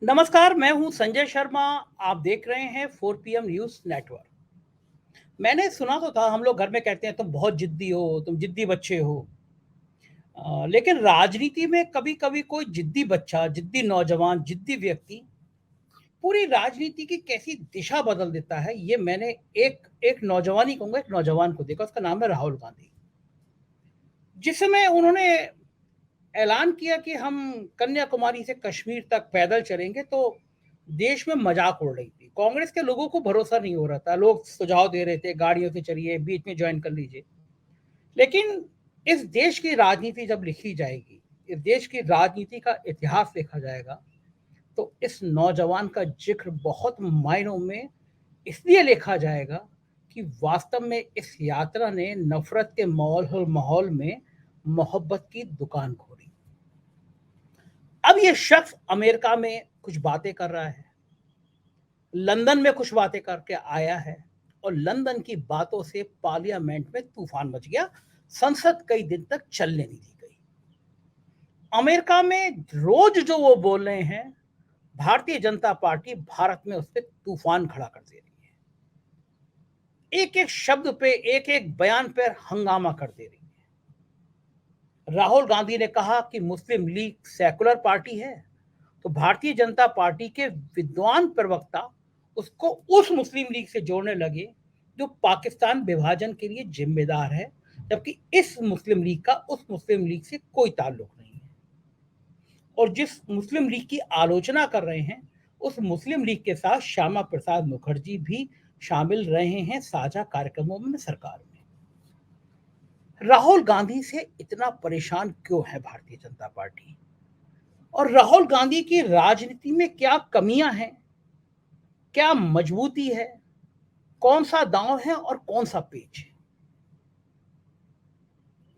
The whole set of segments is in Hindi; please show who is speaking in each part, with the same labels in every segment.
Speaker 1: नमस्कार, मैं हूं संजय शर्मा। आप देख रहे हैं 4 PM न्यूज़ नेटवर्क। मैंने सुना तो था, हम लोग घर में कहते हैं तुम बहुत जिद्दी हो, तुम जिद्दी बच्चे हो। लेकिन राजनीति में कभी-कभी कोई जिद्दी बच्चा, जिद्दी नौजवान, जिद्दी व्यक्ति पूरी राजनीति की कैसी दिशा बदल देता है, ये मैंने एक एक नौजवान ही कहूँगा, एक नौजवान को देखा। उसका नाम है राहुल गांधी। जिस समय उन्होंने ऐलान किया कि हम कन्याकुमारी से कश्मीर तक पैदल चलेंगे, तो देश में मजाक उड़ रही थी। कांग्रेस के लोगों को भरोसा नहीं हो रहा था। लोग सुझाव दे रहे थे, गाड़ियों से चलिए, बीच में ज्वाइन कर लीजिए। लेकिन इस देश की राजनीति जब लिखी जाएगी, इस देश की राजनीति का इतिहास लिखा जाएगा, तो इस नौजवान का जिक्र बहुत मायनों में इसलिए लिखा जाएगा कि वास्तव में इस यात्रा ने नफरत के माहौल माहौल में मोहब्बत की दुकान खोली। अब ये शख्स अमेरिका में कुछ बातें कर रहा है, लंदन में कुछ बातें करके आया है, और लंदन की बातों से पार्लियामेंट में तूफान मच गया। संसद कई दिन तक चलने नहीं दी गई। अमेरिका में रोज जो वो बोल रहे हैं, भारतीय जनता पार्टी भारत में उस पर तूफान खड़ा कर दे रही है। एक एक शब्द पे, एक एक बयान पर हंगामा कर दे रही है। राहुल गांधी ने कहा कि मुस्लिम लीग सेकुलर पार्टी है, तो भारतीय जनता पार्टी के विद्वान प्रवक्ता उसको उस मुस्लिम लीग से जोड़ने लगे जो पाकिस्तान विभाजन के लिए जिम्मेदार है, जबकि इस मुस्लिम लीग का उस मुस्लिम लीग से कोई ताल्लुक नहीं है। और जिस मुस्लिम लीग की आलोचना कर रहे हैं, उस मुस्लिम लीग के साथ श्यामा प्रसाद मुखर्जी भी शामिल रहे हैं साझा कार्यक्रमों में, सरकार में। राहुल गांधी से इतना परेशान क्यों है भारतीय जनता पार्टी, और राहुल गांधी की राजनीति में क्या कमियां हैं, क्या मजबूती है, कौन सा दांव है और कौन सा पेच है।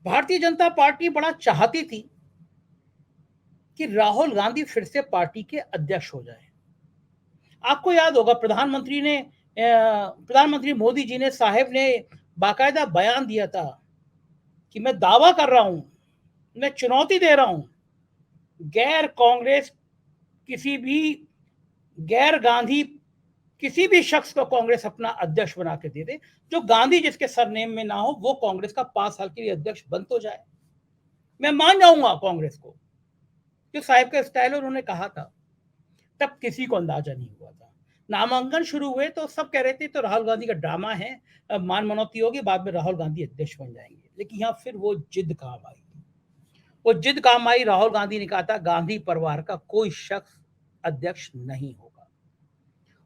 Speaker 1: भारतीय जनता पार्टी बड़ा चाहती थी कि राहुल गांधी फिर से पार्टी के अध्यक्ष हो जाए। आपको याद होगा, प्रधानमंत्री मोदी जी ने साहब ने बाकायदा बयान दिया था कि मैं दावा कर रहा हूं, मैं चुनौती दे रहा हूं, गैर कांग्रेस किसी भी गैर गांधी किसी भी शख्स को कांग्रेस अपना अध्यक्ष बना के दे दे, जो गांधी जिसके सरनेम में ना हो, वो कांग्रेस का 5 साल के लिए अध्यक्ष बन तो जाए, मैं मान जाऊंगा कांग्रेस को। जो साहब का स्टाइल उन्होंने कहा था, तब किसी को अंदाजा नहीं हुआ था। नामांकन शुरू हुए तो सब कह रहे थे तो राहुल गांधी का ड्रामा है, अब मान मनौती होगी, बाद में राहुल गांधी अध्यक्ष बन जाएंगे। लेकिन यहाँ फिर वो जिद काम आई। वो जिद काम आई। राहुल गांधी ने कहा था गांधी परिवार का कोई शख्स अध्यक्ष नहीं होगा।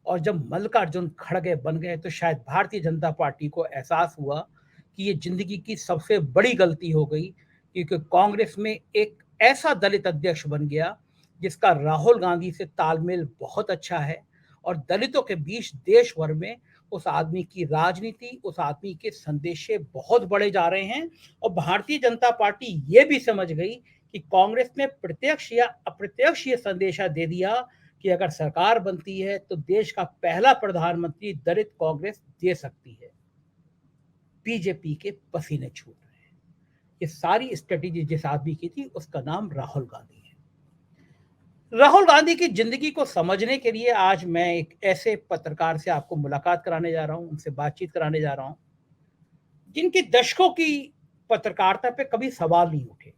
Speaker 1: और जब मल्लिकार्जुन खड़गे बन गए, तो शायद भारतीय जनता पार्टी को एहसास हुआ कि ये जिंदगी की सबसे बड़ी गलती हो गई, क्योंकि कांग्रेस में एक ऐसा दलित अध्यक्ष बन गया जिसका राहुल गांधी से तालमेल बहुत अच्छा है, और दलितों के बीच देश भर में उस आदमी की राजनीति, उस आदमी के संदेशे बहुत बड़े जा रहे हैं। और भारतीय जनता पार्टी ये भी समझ गई कि कांग्रेस ने प्रत्यक्ष या अप्रत्यक्ष ये संदेशा दे दिया कि अगर सरकार बनती है तो देश का पहला प्रधानमंत्री दलित कांग्रेस दे सकती है। बीजेपी के पसीने छूट रहे हैं। ये सारी स्ट्रेटेजी जिस आदमी की थी, उसका नाम राहुल गांधी है। राहुल गांधी की जिंदगी को समझने के लिए आज मैं एक ऐसे पत्रकार से आपको मुलाकात कराने जा रहा हूं, उनसे बातचीत कराने जा रहा हूं, जिनकी दशकों की पत्रकारिता पे कभी सवाल नहीं उठे।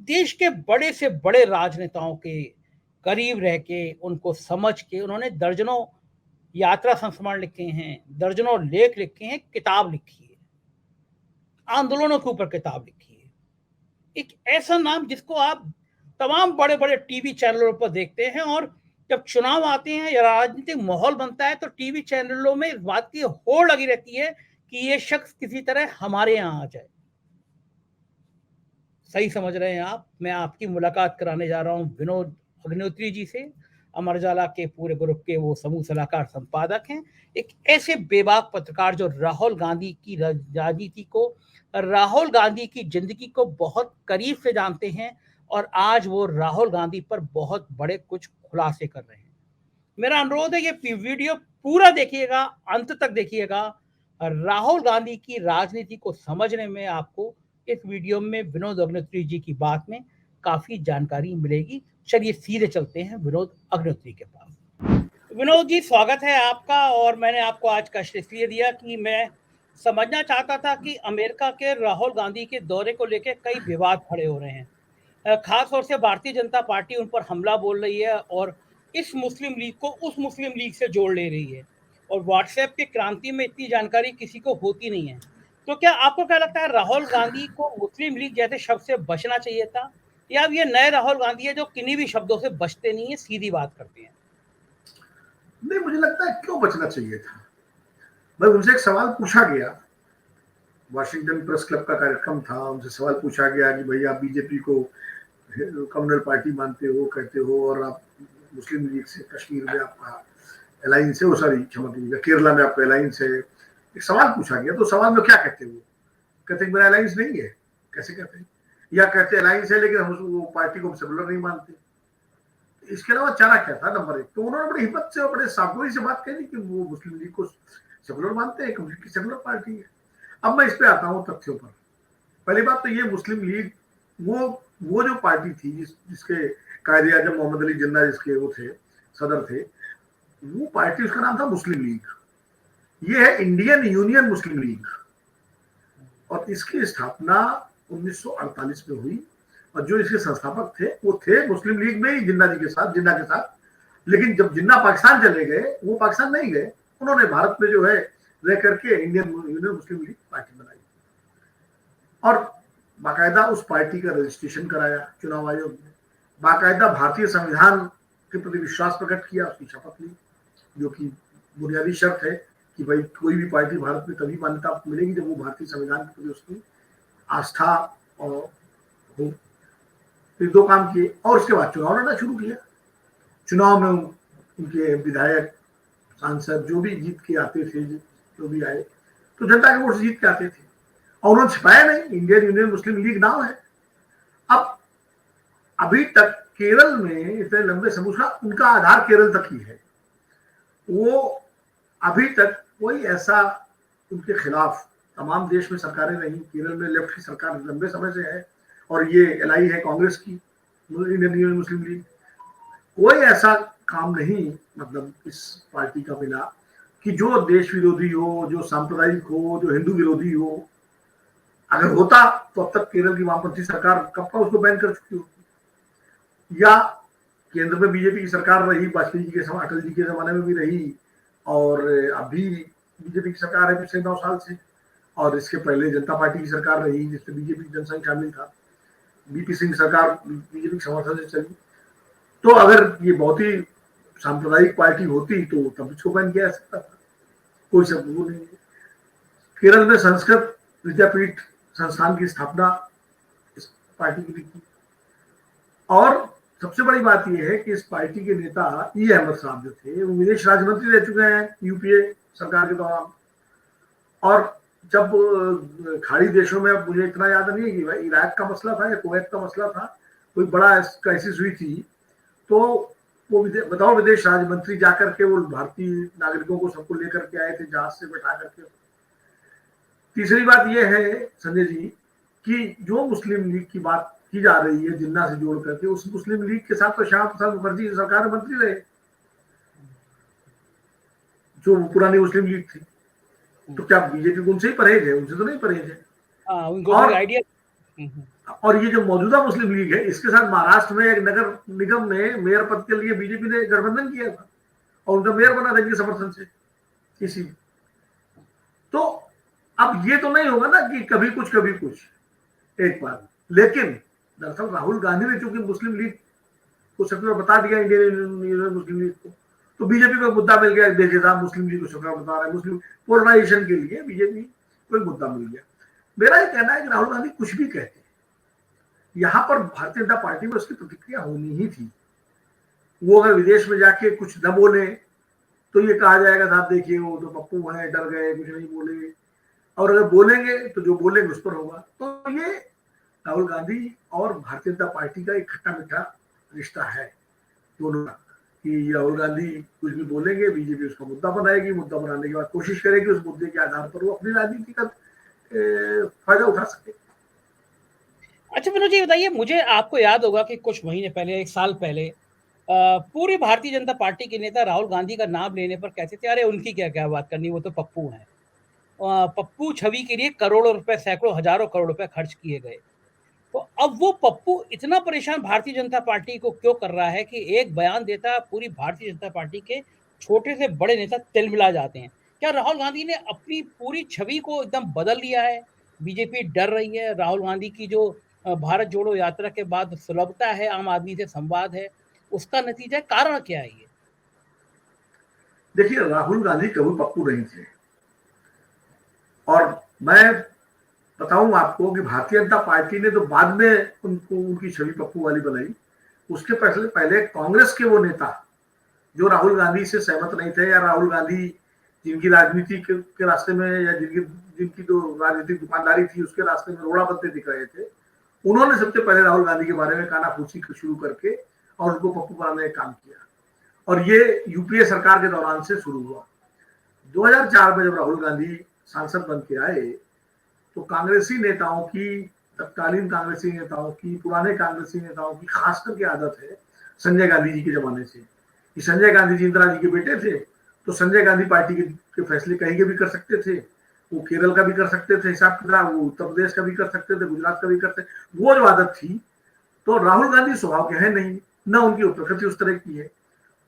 Speaker 1: देश के बड़े से बड़े राजनेताओं के करीब रह के, उनको समझ के, उन्होंने दर्जनों यात्रा संस्मरण लिखे हैं, दर्जनों लेख लिखे हैं, किताब लिखी है, आंदोलनों के ऊपर किताब लिखी है। एक ऐसा नाम जिसको आप तमाम बड़े बड़े टीवी चैनलों पर देखते हैं, और जब चुनाव आते हैं या राजनीतिक माहौल बनता है, तो टीवी चैनलों में इस बात की होड़ लगी रहती है कि ये शख्स किसी तरह हमारे यहाँ आ जाए। सही समझ रहे हैं आप। मैं आपकी मुलाकात कराने जा रहा हूँ विनोद अग्निहोत्री जी से। अमर उजाला के पूरे ग्रुप के वो समूह सलाहकार संपादक हैं। एक ऐसे बेबाक पत्रकार जो राहुल गांधी की राजनीति को, राहुल गांधी की जिंदगी को बहुत करीब से जानते हैं, और आज वो राहुल गांधी पर बहुत बड़े कुछ खुलासे कर रहे हैं। मेरा अनुरोध है, ये वीडियो पूरा देखिएगा, अंत तक देखिएगा। राहुल गांधी की राजनीति को समझने में आपको इस वीडियो में विनोद अग्निहोत्री जी की बात में काफ़ी जानकारी मिलेगी। चलिए सीधे चलते हैं विनोद अग्निहोत्री के पास। विनोद जी, स्वागत है आपका। और मैंने आपको आज कष्ट इसलिए दिया कि मैं समझना चाहता था कि अमेरिका के राहुल गांधी के दौरे को लेकर कई विवाद खड़े हो रहे हैं। खास तौर से भारतीय जनता पार्टी उन पर हमला बोल रही है और इस मुस्लिम लीग को उस मुस्लिम लीग से जोड़ ले रही है। और व्हाट्सएप की क्रांति में इतनी जानकारी किसी को होती नहीं है। तो क्या आपको क्या लगता है, राहुल गांधी को मुस्लिम लीग जैसे शब्द से बचना चाहिए था, या अब ये नए राहुल गांधी है जो किन्हीं भी शब्दों से बचते नहीं है, सीधी बात करते हैं?
Speaker 2: नहीं, मुझे लगता है क्यों बचना चाहिए था। बस उनसे एक सवाल पूछा गया, वाशिंगटन प्रेस क्लब का कार्यक्रम था, उनसे सवाल पूछा गया कि भैया आप बीजेपी को कम्युनल पार्टी मानते हो, कहते हो, और आप मुस्लिम लीग से कश्मीर में आपका अलायंस है, वो सॉरी क्षमा कीजिएगा, केरला में आपका अलायंस है। एक सवाल पूछा गया, तो सवाल में क्या कहते हो? कहते मेरा अलायंस नहीं है। कैसे कहते हैं? या कहते अलायंस है लेकिन हम वो पार्टी को सेकुलर नहीं मानते। इसके अलावा चारा क्या था? नंबर एक, तो उन्होंने बड़ी हिम्मत से और बड़े साफगोई से बात कही कि वो मुस्लिम लीग को सेकुलर मानते हैं, कम्युनिस्ट की सेकुलर पार्टी है। अब मैं इस पे आता हूँ तथ्यों पर। पहली बात तो ये, मुस्लिम लीग वो जो पार्टी थी जिसके कायदे आजम मोहम्मद अली जिन्ना जिसके वो थे, सदर थे, वो पार्टी, उसका नाम था मुस्लिम लीग। ये है इंडियन यूनियन मुस्लिम लीग, और इसकी स्थापना 1948 में हुई। और जो इसके संस्थापक थे वो थे मुस्लिम लीग में ही जिन्ना के साथ। लेकिन जब जिन्ना पाकिस्तान चले गए, वो पाकिस्तान नहीं गए, उन्होंने भारत में जो है रह करके इंडियन यूनियन मुस्लिम लीग पार्टी बनाई और बाकायदा उस पार्टी का रजिस्ट्रेशन कराया चुनाव आयोग ने, बाकायदा भारतीय संविधान के प्रति विश्वास प्रकट किया, उसकी शपथ ली, जो कि बुनियादी शर्त है कि भाई कोई भी पार्टी भारत में तभी मान्यता मिलेगी जब वो भारतीय संविधान के प्रति उसकी आस्था और हो। फिर दो काम किए और उसके बाद चुनाव लड़ना शुरू किया। चुनाव में उनके विधायक, सांसद जो भी जीत के आते थे, जो भी आए, तो जनता के वोट से जीत के आते थे, और उन्होंने छिपाया नहीं, इंडियन यूनियन मुस्लिम लीग नाम है। अब अभी तक केरल में इतने लंबे समय का उनका आधार केरल तक ही है। वो अभी तक कोई ऐसा उनके खिलाफ, तमाम देश में सरकारें रही, केरल में लेफ्ट की सरकार लंबे समय से है, और ये एलआई है कांग्रेस की, इंडियन यूनियन मुस्लिम लीग। कोई ऐसा काम नहीं, मतलब इस पार्टी का मिला कि जो देश विरोधी हो, जो सांप्रदायिक हो, जो हिंदू विरोधी हो। अगर होता तो अब तक केरल की वामपंथी सरकार कब का उसको बैन कर चुकी होती, या केंद्र में बीजेपी की सरकार रही, वाजपेयी जी के समय, अटल जी के जमाने में भी रही, और अभी बीजेपी की सरकार है पिछले 9 साल से, और इसके पहले जनता पार्टी की सरकार रही जिसमें बीजेपी जनसंघ शामिल था, बीपी सिंह सरकार बीजेपी के समर्थन से चली। तो अगर ये बहुत ही सांप्रदायिक पार्टी होती तो तब इसको बैन किया जा सकता था, कोई सब वो नहीं है। केरल में संस्कृत विद्यापीठ संस्थान की स्थापना इस पार्टी की की। और सबसे बड़ी बात यह है कि इस पार्टी के नेता ई अहमद साहब जो थे, वो विदेश राज्य मंत्री रह चुके हैं यूपीए सरकार के दौरान। और जब खाड़ी देशों में, अब मुझे इतना याद नहीं है कि भाई इराक का मसला था या कुवैत का मसला था, कोई बड़ा क्राइसिस हुई थी, तो वो बताओ विदेश राज्य मंत्री जाकर के वो भारतीय नागरिकों को सबको लेकर के आए थे, जहाज से बैठा करके। तीसरी बात यह है संजय जी कि जो मुस्लिम लीग की बात की जा रही है जिन्ना से जोड़ करके, उस मुस्लिम लीग के साथ तो श्यामा प्रसाद मुखर्जी सरकार में मंत्री रहे, जो पुरानी मुस्लिम लीग थी। तो क्या बीजेपी उनसे ही परहेज है? उनसे तो नहीं परहेज है। और ये जो मौजूदा मुस्लिम लीग है, इसके साथ महाराष्ट्र में एक नगर निगम में मेयर पद के लिए बीजेपी ने गठबंधन किया था, और उनका मेयर बना था इनके समर्थन से किसी। तो अब ये तो नहीं होगा ना कि कभी कुछ एक बार। लेकिन दरअसल राहुल गांधी ने चूंकि मुस्लिम लीग को सेकुलर बता दिया, इंडियन यूनियन मुस्लिम लीग को, तो बीजेपी को मुद्दा मिल गया, देखिए साहब मुस्लिम लीग को सेकुलर बता रहा है, मुस्लिम पोलराइजेशन के लिए बीजेपी को एक मुद्दा मिल गया। मेरा ये कहना है कि राहुल गांधी कुछ भी कहते, यहाँ पर भारतीय जनता पार्टी में उसकी प्रतिक्रिया होनी ही थी। वो अगर विदेश में जाके कुछ न बोले तो ये कहा जाएगा साहब देखिए वो तो पप्पू है, डर गए, कुछ नहीं बोले, और अगर बोलेंगे तो जो बोलेंगे उस पर होगा। तो ये राहुल गांधी और भारतीय जनता पार्टी का एक खट्टा मीठा रिश्ता है दोनों का, कि राहुल गांधी कुछ भी बोलेंगे, बीजेपी उसका मुद्दा बनाएगी, मुद्दा बनाने के बाद कोशिश करेगी उस मुद्दे के आधार पर वो अपनी राजनीति का फायदा उठा सके।
Speaker 1: अच्छा विनोद जी बताइए, मुझे आपको याद होगा कि कुछ महीने पहले, 1 साल पहले पूरी भारतीय जनता पार्टी के नेता राहुल गांधी का नाम लेने पर कहते थे, अरे उनकी क्या बात करनी, वो तो पप्पू हैं। पप्पू छवि के लिए करोड़ों रुपए, सैकड़ों हजारों करोड़ रुपए खर्च किए गए। तो अब वो पप्पू इतना परेशान भारतीय जनता पार्टी को क्यों कर रहा है कि एक बयान देता, पूरी भारतीय जनता पार्टी के छोटे से बड़े नेता तिलमिला जाते हैं। क्या राहुल गांधी ने अपनी पूरी छवि को एकदम बदल लिया है? बीजेपी डर रही है? राहुल गांधी की जो भारत जोड़ो यात्रा के बाद सुलभता है, आम आदमी से संवाद है, उसका नतीजा, कारण क्या है ये?
Speaker 2: देखिए, राहुल गांधी कभी पप्पू नहीं थे। और मैं बताऊं आपको कि भारतीय जनता पार्टी ने तो बाद में उनको उनकी छवि पप्पू वाली बनाई। उसके पहले पहले कांग्रेस के वो नेता जो राहुल गांधी से सहमत नहीं थे, या राहुल गांधी जिनकी राजनीति के रास्ते में, या जिनकी जिनकी जो राजनीतिक दुकानदारी थी उसके रास्ते में रोड़ा बनते दिख रहे थे, उन्होंने सबसे पहले राहुल गांधी के बारे में कानाफूसी शुरू करके और उनको पप्पू बनाने का काम किया। और ये यूपीए सरकार के दौरान से शुरू हुआ। 2004 में जब राहुल गांधी सांसद बन के आए तो कांग्रेसी नेताओं की, तत्कालीन कांग्रेसी नेताओं की, पुराने कांग्रेसी नेताओं की खास करके आदत है, संजय गांधी जी के जमाने से, कि संजय गांधी जी इंदिरा जी के बेटे थे, तो संजय गांधी पार्टी के फैसले कहीं के भी कर सकते थे। वो केरल का भी कर सकते थे हिसाब किताब, वो उत्तर प्रदेश का भी कर सकते थे, गुजरात का भी कर सकते। वो जो आदत थी, तो राहुल गांधी स्वभाव के है नहीं, न उनकी प्रकृति उस तरह की है।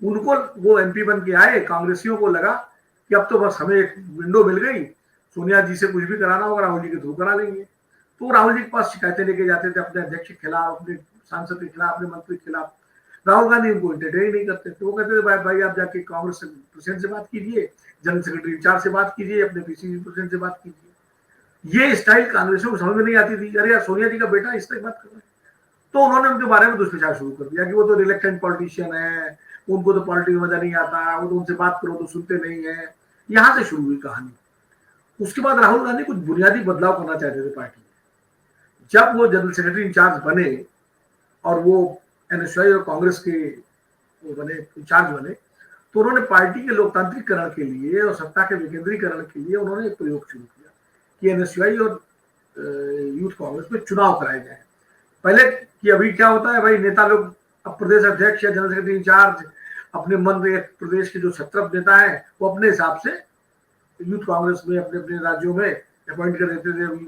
Speaker 2: उनको, वो एमपी बन के आए, कांग्रेसियों को लगा कि अब तो बस हमें एक विंडो मिल गई, सोनिया जी से कुछ भी कराना होगा राहुल जी के थ्रू करा लेंगे। तो राहुल जी के पास शिकायतें लेके जाते थे अपने अध्यक्ष के खिलाफ, अपने सांसद के खिलाफ, अपने मंत्री के खिलाफ। राहुल गांधी उनको एंटरटेन नहीं करते थे। वो कहते थे, भाई आप जाके कांग्रेस प्रेसिडेंट से बात कीजिए, जनरल सेक्रेटरी इंचार्ज से बात कीजिए, अपने पीसीसी प्रेसिडेंट से बात कीजिए। ये स्टाइल कांग्रेसियों को समझ में नहीं आती थी। अरे यार, सोनिया जी का बेटा इस तरह बात कर रहे हैं। तो उन्होंने उनके बारे में दुष्प्रचार शुरू कर दिया कि वो तो रिलेक्टेंट पॉलिटिशियन है, उनको तो पॉलिटिक्स में मजा नहीं आता, वो तो उनसे बात करो तो सुनते नहीं है। यहां से शुरू हुई कहानी। उसके बाद राहुल गांधी कुछ बुनियादी बदलाव करना चाहते थे पार्टी में। जब वो जनरल सेक्रेटरी इंचार्ज बने और वो एनएसयूआई और कांग्रेस के वो बने, इंचार्ज बने, तो उन्होंने पार्टी के लोकतांत्रिकरण के लिए और सत्ता के विकेंद्रीकरण के लिए उन्होंने एक प्रयोग शुरू किया कि एनएसयूआई और यूथ कांग्रेस में चुनाव कराए जाए। पहले कि अभी क्या होता है भाई, नेता लोग, अब प्रदेश अध्यक्ष या जनरल सेक्रेटरी इंचार्ज अपने मन में, प्रदेश के जो 17 नेता है वो अपने हिसाब से यूथ कांग्रेस में अपने अपने राज्यों में अपॉइंट कर देते थे।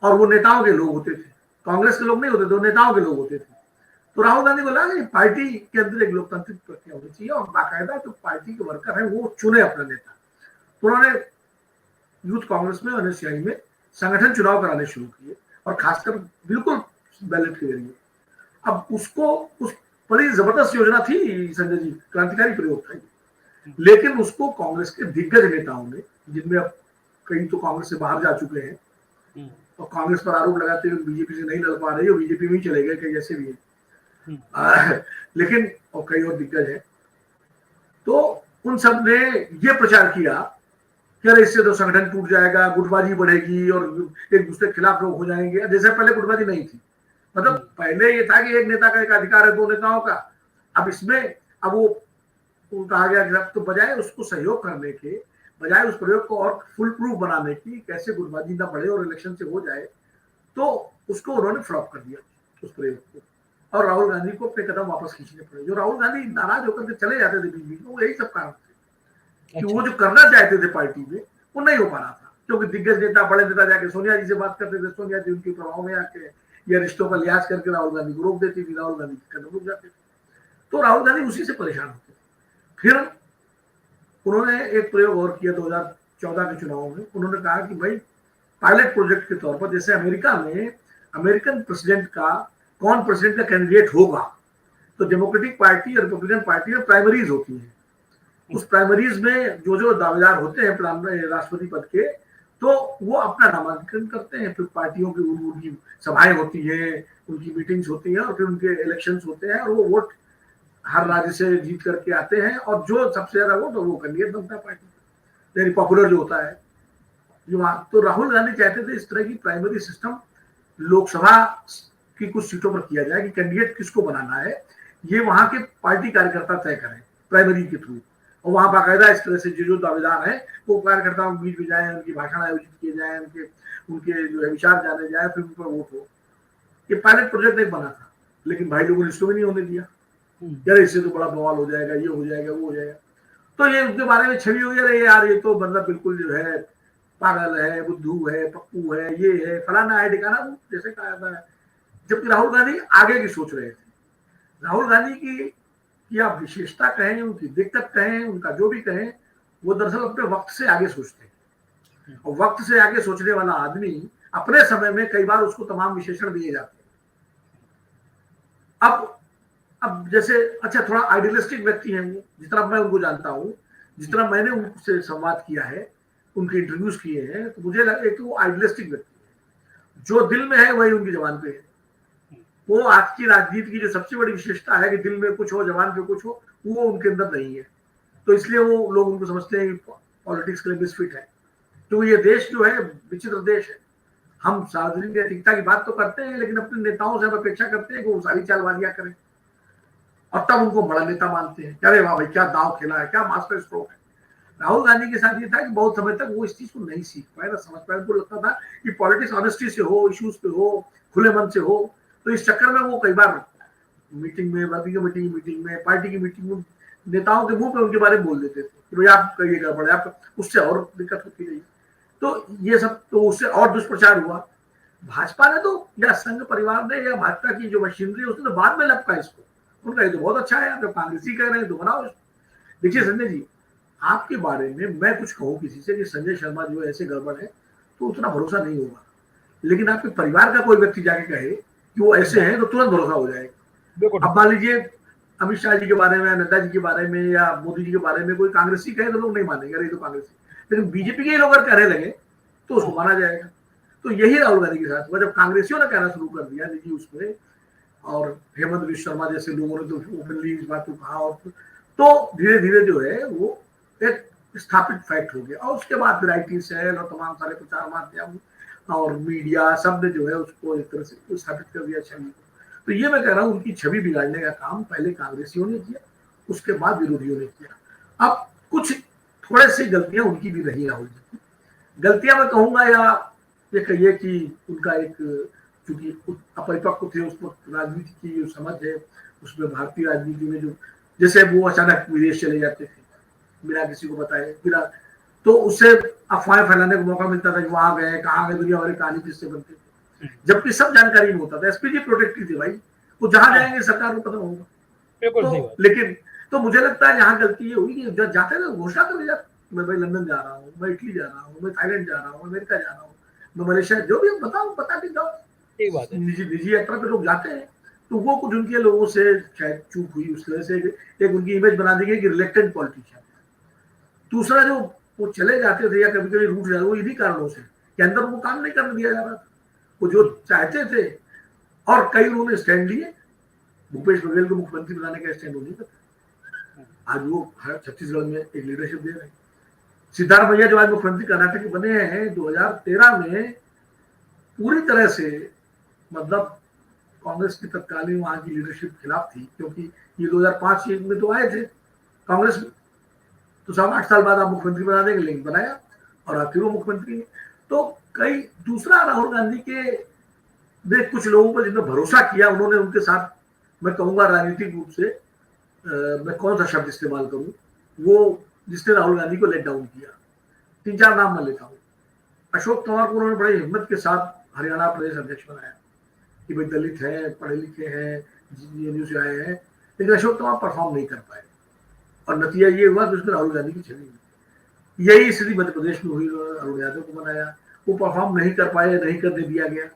Speaker 2: और वो नेताओं के लोग होते थे, कांग्रेस के लोग नहीं होते थे, वो नेताओं के लोग होते थे। तो राहुल गांधी को लगा कि पार्टी के अंदर एक लोकतांत्रिक प्रक्रिया होनी चाहिए और बाकायदा जो पार्टी के वर्कर है वो चुने अपना नेता। तो उन्होंने यूथ कांग्रेस में, एनएसयूआई में संगठन चुनाव कराने शुरू किए, और खासकर बिल्कुल बैलेट के जरिए। अब उसको, उस बड़ी जबरदस्त योजना थी संजय जी, क्रांतिकारी प्रयोग था, लेकिन उसको कांग्रेस के दिग्गज नेताओं ने, जिनमें अब कई तो कांग्रेस से बाहर जा चुके हैं और कांग्रेस पर आरोप लगाते हुए बीजेपी से नहीं लड़ पा रही, और बीजेपी में ही चले गए कई ऐसे भी हैं, लेकिन और कई और दिग्गज है, तो उन सब ने ये प्रचार किया कि अरे इससे तो संगठन टूट जाएगा, गुटबाजी बढ़ेगी और एक दूसरे के खिलाफ लोग हो जाएंगे। जैसे पहले गुटबाजी नहीं थी, मतलब पहले ये था कि एक नेता का एक अधिकार है, 2 नेताओं का। अब इसमें, अब वो कहा गया कि अब तो बजाय उसको सहयोग करने के, बजाय उस प्रयोग को और फुल प्रूफ बनाने की, कैसे गुटबाजी ना बढ़े और इलेक्शन से हो जाए, तो उसको उन्होंने फ्लॉप कर दिया उस प्रयोग को। और राहुल गांधी को अपने कदम वापस खींचने पड़े। जो राहुल गांधी नाराज होकर के चले जाते थे बीच बीच में, वो यही सब कारण थे कि वो जो करना चाहते थे पार्टी में वो नहीं हो पा रहा था, क्योंकि दिग्गज नेता, बड़े नेता जाके सोनिया जी से बात करते थे, सोनिया जी उनके प्रभाव में आके या रिश्तों का लिहाज करके राहुल गांधी को रोक देती थी, राहुल गांधी के कदम रुक जाते थे। तो राहुल गांधी उसी से परेशान होते। फिर उन्होंने एक प्रयोग और किया 2014 के चुनाव में। उन्होंने कहा कि भाई पायलट प्रोजेक्ट के तौर पर, जैसे अमेरिका में अमेरिकन प्रेसिडेंट का, कौन प्रेसिडेंट का कैंडिडेट होगा, तो डेमोक्रेटिक पार्टी और रिपब्लिकन पार्टी में प्राइमरीज होती है। उस प्राइमरीज में जो जो दावेदार होते हैं राष्ट्रपति पद के, तो वो अपना नामांकन करते हैं, फिर पार्टियों की उनकी सभाएं होती है, उनकी मीटिंग्स होती हैं, और फिर उनके इलेक्शंस होते हैं, और वो वोट हर राज्य से जीत करके आते हैं, और जो सबसे ज्यादा वोट वो कैंडिडेट बनता है पार्टी, यानी पॉपुलर जो होता है जो। तो राहुल गांधी चाहते थे इस तरह की प्राइमरी सिस्टम लोकसभा की कुछ सीटों पर किया जाए कि कैंडिडेट किसको बनाना है ये वहां के पार्टी कार्यकर्ता तय करें प्राइमरी के थ्रू, और वहां बाकायदा इस तरह से जो दावेदार है वो कार्यकर्ताओं के बीच में जाए, उनकी भाषण आयोजित किए जाए, उनके जो है विचार जाने जाए, फिर उन पर वोट हो। ये पायलट प्रोजेक्ट एक बना था, लेकिन भाई लोगों ने इसको भी नहीं होने दिया। यार इससे तो बड़ा बवाल हो जाएगा, ये हो जाएगा, वो हो जाएगा। तो ये उनके बारे में छवि हो गया, अरे यार ये तो मतलब बिल्कुल जो है पागल है, बुद्धू है, पप्पू है, ये है, फलाना है, ठिकाना, जैसे कहा जाता है। जबकि राहुल गांधी आगे की सोच रहे थे। राहुल गांधी की आप विशेषता कहें, उनकी दिक्कत कहें, उनका जो भी कहें, वो दरअसल अपने वक्त से आगे सोचते हैं। और वक्त से आगे सोचने वाला आदमी अपने समय में कई बार उसको तमाम विशेषण दिए जाते हैं। अब जैसे अच्छा थोड़ा आइडियलिस्टिक व्यक्ति हैं वो, जितना मैं उनको जानता हूँ, जितना मैंने उनसे संवाद किया है, उनके इंटरव्यूज किए हैं, तो मुझे लगा कि वो आइडियलिस्टिक व्यक्ति है। जो दिल में है वही उनकी जबान पे है। वो आज की राजनीति की जो सबसे बड़ी विशेषता है कि दिल में कुछ हो, जबान पे कुछ हो, वो उनके अंदर नहीं है। तो इसलिए वो लोग उनको समझते हैं कि पॉलिटिक्स के लिए मिसफिट है। तो ये देश जो है विचित्र देश है। हम सार्वजनिक नैतिकता की बात तो करते हैं, लेकिन अपने नेताओं से हम अपेक्षा करते हैं कि वो सारी चालबाजियां करें, और तब उनको बड़ा नेता मानते हैं। अरे वाह भाई क्या दाव खेला है, क्या मास्टर स्ट्रोक है। राहुल गांधी के साथ ये था कि बहुत समय तक वो इस चीज को नहीं सीख पाए, ना समझ पाए। उनको लगता था कि पॉलिटिक्स ऑनेस्टी से हो, इश्यूज पे हो, खुले मन से हो। तो इस चक्कर में वो कई बार मीटिंग में, वर्किंग कमेटी की मीटिंग में, पार्टी की मीटिंग में नेताओं के मुंह पे उनके बारे में बोल देते थे कि भाई आप ये गड़बड़ है, आप उससे और दिक्कत होती रही। तो ये सब, तो उससे और दुष्प्रचार हुआ। भाजपा ने तो, या संघ परिवार ने, या भाजपा की जो मशीनरी है, उसने तो बाद में लपका इसको। उनका ये तो बहुत अच्छा है, अगर कांग्रेसी कह रहे हैं तो बनाओ इसको। देखिए संजय जी, आपके बारे में मैं कुछ कहूँ किसी से कि संजय शर्मा जो ऐसे गड़बड़ है, तो उतना भरोसा नहीं होगा। लेकिन आपके परिवार का कोई व्यक्ति जाके कहे कि वो ऐसे हैं, तो तुरंत भरोसा हो जाएगा। अब मान लीजिए अमित शाह जी के बारे में, नड्डा जी के बारे में, या मोदी जी के बारे में कोई कांग्रेसी कहे तो लोग नहीं मानेंगे, अरे तो कांग्रेसी। लेकिन बीजेपी के लोग अगर कहने लगे तो उसको माना जाएगा। तो यही राहुल गांधी के साथ हुआ, जब कांग्रेसियों ने कहना शुरू कर दिया निजी उसमें, और हेमंत विश्व शर्मा जैसे लोगों ने तो ओपनली इस बात को कहा, और तो धीरे धीरे जो है वो एक स्थापित फैक्ट हो गया। और उसके बाद फिर IT सेल और तमाम सारे प्रचार माध्यम और मीडिया सब ने जो है उसको एक तरह से स्थापित कर दिया छवि को। तो ये मैं कह रहा हूँ, उनकी छवि बिगाड़ने का काम पहले कांग्रेसियों ने किया, उसके बाद विरोधियों ने किया। अब कुछ थोड़े सी गलतियां उनकी भी रही राहुल जी की। गलतियां मैं कहूंगा, या ये कहिए कि उनका एक, चूंकि अपरिपक्व थे, उस वक्त राजनीति की जो समझ है उसमें, भारतीय राजनीति में जो, जैसे वो अचानक विदेश चले जाते थे बिना किसी को बताए, बिना, तो उससे अफवाहें फैलाने को मौका मिलता था कि वहां गए, कहाँ गए, दुनिया भर की कहानी किससे बनते थे, जबकि सब जानकारी में होता था। एसपीजी प्रोटेक्टिव थे भाई, वो जहां जाएंगे सरकार को पता होगा। तो लेकिन तो मुझे लगता है यहाँ गलती ये हुई कि जब जाते ना घोषणा कर दिया, मैं भाई लंदन जा रहा हूँ, मैं इटली जा रहा हूँ, मैं थाईलैंड जा रहा हूँ, अमेरिका जा रहा हूँ, मैं मलेशिया, जो भी बताओ बता के जाओ। निजी यात्रा पे लोग जाते हैं, तो वो कुछ उनके लोगों से शायद चूक हुई, उस तरह से एक उनकी इमेज बना दी गई कि रिलेक्टेंट पॉलिटिशियन। दूसरा जो वो चले जाते थे या कभी कभी रूठ जाते, वो इन्हीं कारणों से कि अंदर वो काम नहीं करने दिया जा रहा था, वो जो चाहते थे। और कई उन्होंने स्टैंड लिए, भूपेश बघेल को मुख्यमंत्री बनाने का स्टैंड नहीं करते। आज वो छत्तीसगढ़ में एक लीडरशिप दे रहे हैं। सिद्धार्थ भैया जो आज मुख्यमंत्री कर्नाटक के बने हैं 2013 में, पूरी तरह से मतलब कांग्रेस की तत्कालीन वहां की लीडरशिप खिलाफ थी, क्योंकि ये 2005 में तो आए थे कांग्रेस में, तो 7-8 साल बाद आप मुख्यमंत्री बना देंगे, लेकिन बनाया और आप फिर वो मुख्यमंत्री। तो कई दूसरा राहुल गांधी के देख कुछ लोगों पर जिन्होंने भरोसा किया, उन्होंने उनके साथ, मैं कहूंगा राजनीतिक रूप से, मैं कौन सा शब्द इस्तेमाल करूं, वो जिसने राहुल गांधी को लेट डाउन किया। 3-4 नाम मैं लेता हूँ। अशोक तंवर को उन्होंने बड़े हिम्मत के साथ हरियाणा प्रदेश अध्यक्ष बनाया कि भाई दलित हैं, पढ़े लिखे हैं, जीएनयू से आए हैं, लेकिन अशोक तंवर परफॉर्म नहीं कर पाए, और नतीजा ये हुआ कि उसमें राहुल गांधी की छवि हुई। यही स्थिति मध्य प्रदेश में हुई, अरुण यादव को बनाया, वो परफॉर्म नहीं कर पाए, नहीं करने दिया गया।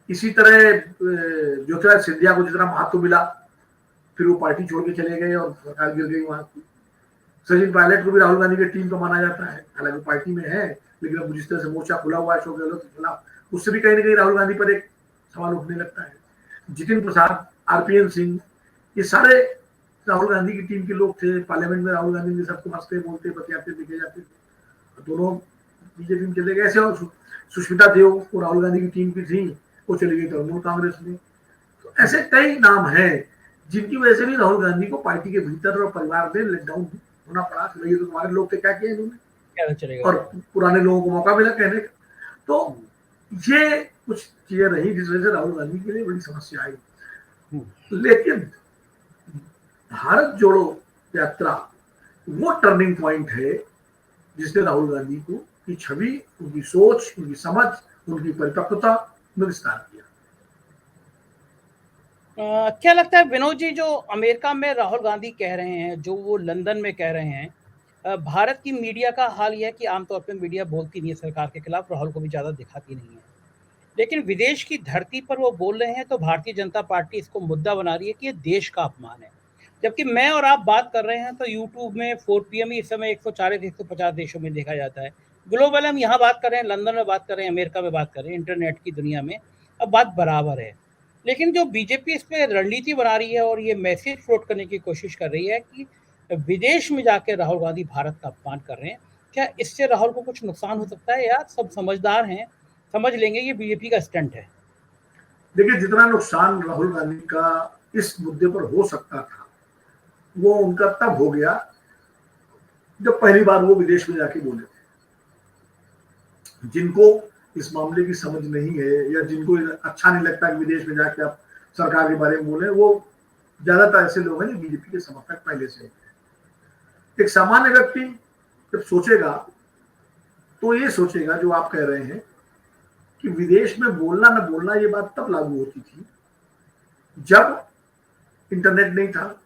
Speaker 2: इसी तरह ज्योतिरादित्य सिंधिया को जितना महत्व मिला, फिर वो पार्टी छोड़ के चले गए और सरकार गिर गई वहां की। सचिन पायलट को भी राहुल गांधी की टीम का माना जाता है, हालांकि पार्टी में है, लेकिन अब जिस तरह से मोर्चा खुला हुआ है अशोक गहलोत के खिलाफ, उससे भी कहीं ना कहीं राहुल गांधी पर एक सवाल उठने लगता है। जितिन प्रसाद, RPN सिंह, ये सारे राहुल गांधी की टीम के लोग थे। पार्लियामेंट में राहुल गांधी ने सबको हंसते बोलते बतियाते दिखे जाते थे, दोनों बीजेपी में चले गए। ऐसे और सुष्मिता देव वो राहुल गांधी की टीम की थी, वो चली गई तृणमूल कांग्रेस में। तो ऐसे कई नाम हैं जिनकी वजह से भी राहुल गांधी को पार्टी के भीतर और परिवार में लेट डाउन होना पड़ा। तो ये तो तुम्हारे लोग थे, क्या किया इन्होंने, और पुराने लोगों को मौका मिला कहने का। तो ये कुछ चीजें रही जिस वजह से राहुल गांधी के लिए बड़ी समस्या आई।
Speaker 1: हम्म।
Speaker 2: लेकिन भारत जोड़ो यात्रा वो टर्निंग पॉइंट है जिसने राहुल गांधी को की छवि, उनकी सोच, उनकी समझ, उनकी परिपक्वता में विस्तार किया।
Speaker 1: क्या लगता है विनोद जी, जो अमेरिका में राहुल गांधी कह रहे हैं, जो वो लंदन में कह रहे हैं, भारत की मीडिया का हाल यह है कि आमतौर पे मीडिया बोलती नहीं है सरकार के खिलाफ, राहुल को भी ज़्यादा दिखाती नहीं है, लेकिन विदेश की धरती पर वो बोल रहे हैं तो भारतीय जनता पार्टी इसको मुद्दा बना रही है कि ये देश का अपमान है। जबकि मैं और आप बात कर रहे हैं तो यूट्यूब में 4 पीएम इस समय 140 150 देशों में देखा जाता है। ग्लोबल हम यहाँ बात कर रहे हैं, लंदन में बात कर रहे हैं, अमेरिका में बात कर रहे हैं, इंटरनेट की दुनिया में अब बात बराबर है। लेकिन जो बीजेपी इस पे रणनीति बना रही है और ये मैसेज फ्लोट करने की कोशिश कर रही है कि विदेश में जाके राहुल गांधी भारत का अपमान कर रहे हैं, क्या इससे राहुल को कुछ नुकसान हो सकता है, या सब समझदार हैं, समझ लेंगे ये बीजेपी का स्टंट है?
Speaker 2: देखिए, जितना नुकसान राहुल गांधी का इस मुद्दे पर हो सकता था वो उनका तब हो गया जब पहली बार वो विदेश में जाके बोले थे। जिनको इस मामले की समझ नहीं है या जिनको अच्छा नहीं लगता कि विदेश में जाके आप सरकार के बारे में बोले, वो ज्यादातर ऐसे लोग हैं जो बीजेपी के समर्थक पहले से हैं। एक सामान्य व्यक्ति जब सोचेगा तो ये सोचेगा जो आप कह रहे हैं कि विदेश में बोलना न बोलना, ये बात तब लागू होती थी जब इंटरनेट नहीं था,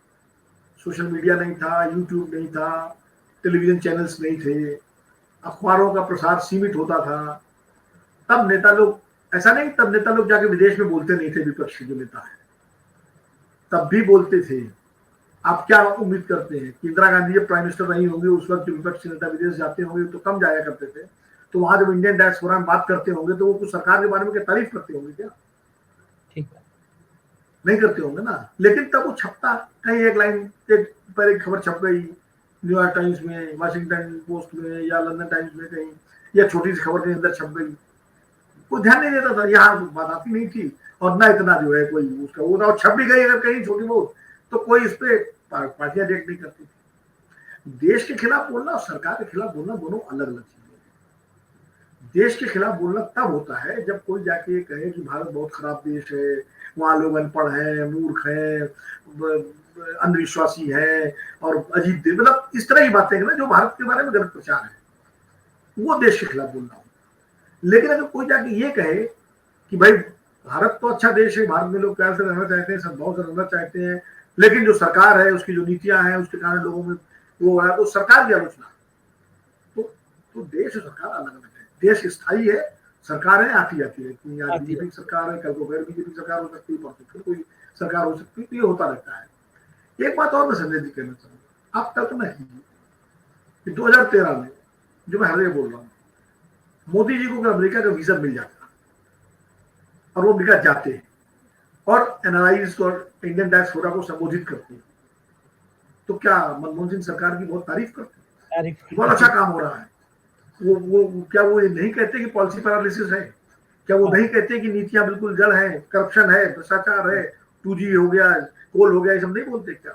Speaker 2: सोशल मीडिया नहीं था, यूट्यूब नहीं था, टेलीविजन चैनल्स नहीं थे, अखबारों का प्रसार सीमित होता था। तब नेता लोग, ऐसा नहीं तब नेता लोग जाके विदेश में बोलते नहीं थे, विपक्ष के जो नेता है तब भी बोलते थे। आप क्या उम्मीद करते हैं कि इंदिरा गांधी जब प्राइम मिनिस्टर नहीं होंगे उस वक्त जो विपक्ष नेता विदेश जाते होंगे तो कम जाया करते थे, तो वहां जब इंडियन डायस्पोरा में बात करते होंगे तो वो कुछ सरकार के बारे में क्या तारीफ करते होंगे क्या?
Speaker 1: ठीक है,
Speaker 2: नहीं करते होंगे ना। लेकिन तब वो छपता, कहीं एक लाइन एक पर एक खबर छप गई न्यूयॉर्क टाइम्स में, वाशिंगटन पोस्ट में या लंदन टाइम्स में कहीं, या छोटी सी खबर के अंदर छप गई, कोई ध्यान नहीं देता था, यहाँ बात आती नहीं थी। और ना इतना जो है कोई उसका वो ना, छप भी गई अगर कहीं छोटी बहुत तो कोई इस पे पार्टियां रिएक्ट नहीं करती थी। देश के खिलाफ बोलना और सरकार के खिलाफ बोलना दोनों अलग अलग चीजें हैं। देश के खिलाफ बोलना तब होता है जब कोई जाके कहे कि भारत बहुत खराब देश है, वहां लोग अनपढ़ हैं, मूर्ख हैं, अंधविश्वासी है और अजीब, मतलब इस तरह की बातें ना जो भारत के बारे में गलत प्रचार है, वो देश के खिलाफ बोलना हो। लेकिन अगर कोई जाके ये कहे कि भाई भारत तो अच्छा देश है, भारत में लोग प्यार से रहना चाहते हैं, सद्भाव से रहना चाहते हैं, लेकिन जो सरकार है उसकी जो नीतियां हैं उसके कारण लोगों में वो है, तो सरकार की आलोचना, तो देश और सरकार अलग अलग है। देश स्थायी है, सरकार है आती जाती रहती है, आज बीजेपी सरकार है, कल को गैर बीजेपी सरकार हो सकती है, परसों फिर कोई सरकार हो सकती है, तो ये होता रहता है। एक बात और मैं संजय जी कहना चाहूंगा, आप कल्पना कीजिए कि 2013 में, जो मैं हर जगह बोल रहा हूँ, मोदी जी को अमेरिका का वीजा मिल जाता और वो अमेरिका जाते और एनआरआईज और इंडियन डायस्पोरा को संबोधित करते, तो क्या मनमोहन सिंह सरकार की बहुत तारीफ करते? बहुत अच्छा काम हो रहा है। वो क्या वो ये नहीं कहते कि पॉलिसी पैरालिसिस है? क्या वो नहीं कहते कि नीतियां बिल्कुल जड़ है, करप्शन है, भ्रष्टाचार है, 2G हो गया, कोल हो गया, ये सब नहीं बोलते क्या?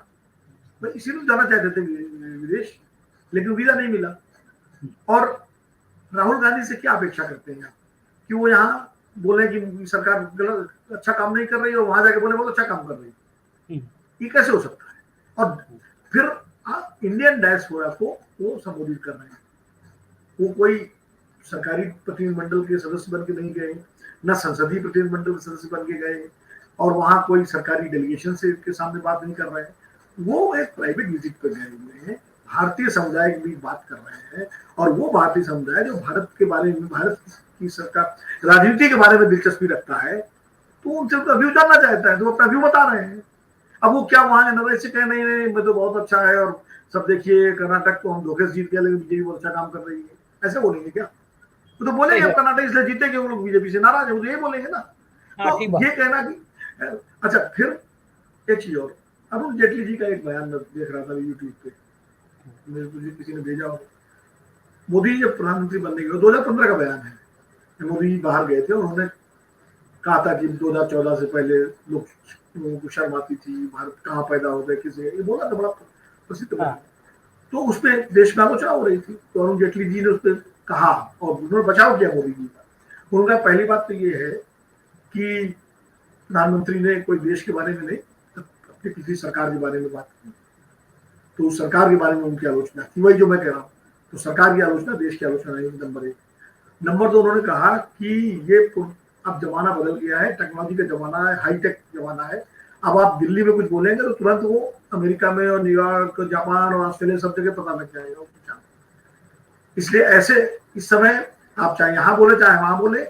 Speaker 2: भाई इसीलिए जाना चाहते थे विदेश, लेकिन वीजा नहीं मिला। और राहुल गांधी से क्या अपेक्षा करते हैं कि वो यहाँ बोले कि सरकार गलत अच्छा काम नहीं कर रही और वहां जाके बोले बहुत अच्छा काम कर रही है? ये कैसे हो सकता है? और फिर इंडियन डायस्पोरा को वो संबोधित कर रहे हैं। वो कोई सरकारी प्रतिनिधिमंडल के सदस्य बन के नहीं गए, न संसदीय प्रतिनिधिमंडल के सदस्य बन के गए, और वहां कोई सरकारी डेलीगेशन से के सामने बात नहीं कर रहे हैं। वो एक प्राइवेट विजिट पर गए हुए हैं, भारतीय समुदाय के बीच बात कर रहे हैं, और वो भारतीय समुदाय जो भारत के बारे में, भारत की सरकार राजनीति के बारे में दिलचस्पी रखता है, तो उनसे अपना व्यू जानना चाहता है, तो अपना व्यू बता रहे हैं। अब वो क्या वहां एनआरआई से कहे नहीं नहीं मैं तो बहुत अच्छा है और सब देखिए कर्नाटक को हम धोखे से जीत गए लेकिन बीजेपी बहुत अच्छा काम कर रही है, ऐसे बोलेंगे क्या? वो तो बोलेंगे अब कर्नाटक इसलिए जीते कि वो लोग बीजेपी से नाराज है, वो तो ये बोलेंगे ना। तो ये कहना कि अच्छा, फिर एक चीज और, अरुण जेटली जी का एक बयान देख रहा था यूट्यूब पे, मुझे किसी ने भेजा हो, मोदी जी जब प्रधानमंत्री बनने के 2015 का बयान है, मोदी जी बाहर गए थे और उन्होंने कहा था कि 2014 से पहले लोगों को शर्म आती थी, भारत कहाँ पैदा हो गए, किसे, ये बोला था, बड़ा प्रसिद्ध बयान। तो उसपे देश में आलोचना हो रही थी, तो अरुण जेटली जी ने उस पर कहा और उन्होंने बचाव किया मोदी जी का। उनका पहली बात तो ये है कि प्रधानमंत्री ने कोई देश के बारे में नहीं, अपनी पिछली सरकार के बारे में बात की, तो सरकार के बारे में उनकी आलोचना थी, वही जो मैं कह रहा हूँ। तो सरकार की आलोचना, देश की आलोचना नहीं। नंबर 1। नंबर 2, उन्होंने कहा कि ये अब जमाना बदल गया है, टेक्नोलॉजी का जमाना है, हाईटेक जमाना है। अब आप दिल्ली में कुछ बोलेंगे तो तुरंत वो अमेरिका में और न्यूयॉर्क, जापान और ऑस्ट्रेलिया सब जगह पता लग जाएगा। इसलिए ऐसे इस समय आप चाहे यहाँ बोले चाहे वहां बोले,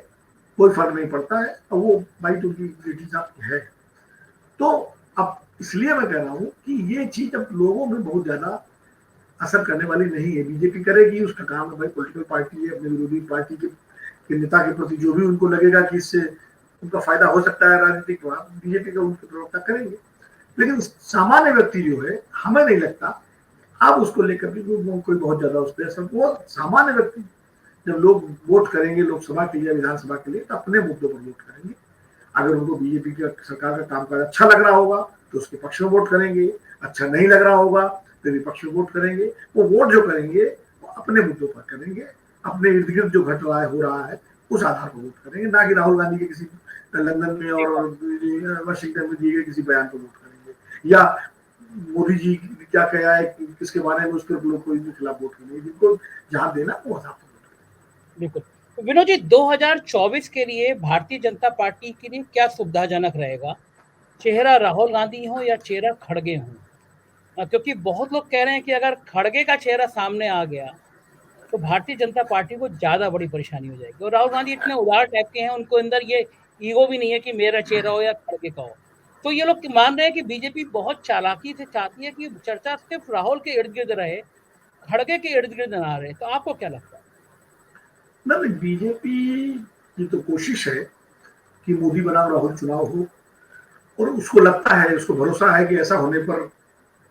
Speaker 2: कोई फर्क नहीं पड़ता है। और वो बाइट उनकी बेटी साहब की है। तो अब इसलिए मैं कह रहा हूँ कि ये चीज अब लोगों में बहुत ज्यादा असर करने वाली नहीं है। बीजेपी करेगी, उसका काम है भाई, पॉलिटिकल पार्टी है, अपने विरोधी पार्टी के नेता के प्रति जो भी उनको लगेगा कि इससे उनका फायदा हो सकता है राजनीतिक, बीजेपी का उनके प्रवक्ता करेंगे। लेकिन सामान्य व्यक्ति जो है, हमें नहीं लगता अब उसको लेकर के कोई बहुत ज्यादा उस पर असर। वो सामान्य व्यक्ति जब लोग वोट करेंगे लोकसभा के लिए, विधानसभा के लिए, तो अपने मुद्दों पर वोट करेंगे। अगर उनको बीजेपी की सरकार का कामकाज अच्छा लग रहा होगा तो उसके पक्ष में वोट करेंगे, अच्छा नहीं लग रहा होगा तो विपक्ष में वोट करेंगे। वो वोट जो करेंगे वो अपने मुद्दों पर करेंगे, अपने इर्द गिर्द जो घट रहा है, हो रहा है, उस आधार पर वोट करेंगे, ना कि राहुल गांधी के किसी लंदन में और वाशिंगटन में दिए गए किसी बयान पर वोट करेंगे, या मोदी जी क्या कहा है किसके बारे में, उस पर लोग कोई भी खिलाफ वोट करेंगे। जिनको जहां देना वो हिसाब से वोट करेंगे।
Speaker 1: बिल्कुल। विनोद जी, 2024 के लिए भारतीय जनता पार्टी के लिए क्या सुविधाजनक रहेगा? चेहरा राहुल गांधी हो या चेहरा खड़गे हो? क्योंकि बहुत लोग कह रहे हैं कि अगर खड़गे का चेहरा सामने आ गया तो भारतीय जनता पार्टी को ज्यादा बड़ी परेशानी हो जाएगी। और राहुल गांधी इतने उदार टाइप के हैं, उनको अंदर ये ईगो भी नहीं है कि मेरा चेहरा हो या खड़गे का हो। तो ये लोग मान रहे हैं कि बीजेपी बहुत चालाकी से चाहती है कि चर्चा सिर्फ राहुल के इर्द गिर्द रहे, खड़गे के इर्द गिर्द ना रहे। तो आपको क्या लगता है?
Speaker 2: नहीं, बीजेपी की तो कोशिश है कि मोदी बनाम राहुल चुनाव हो, और उसको लगता है, उसको भरोसा है कि ऐसा होने पर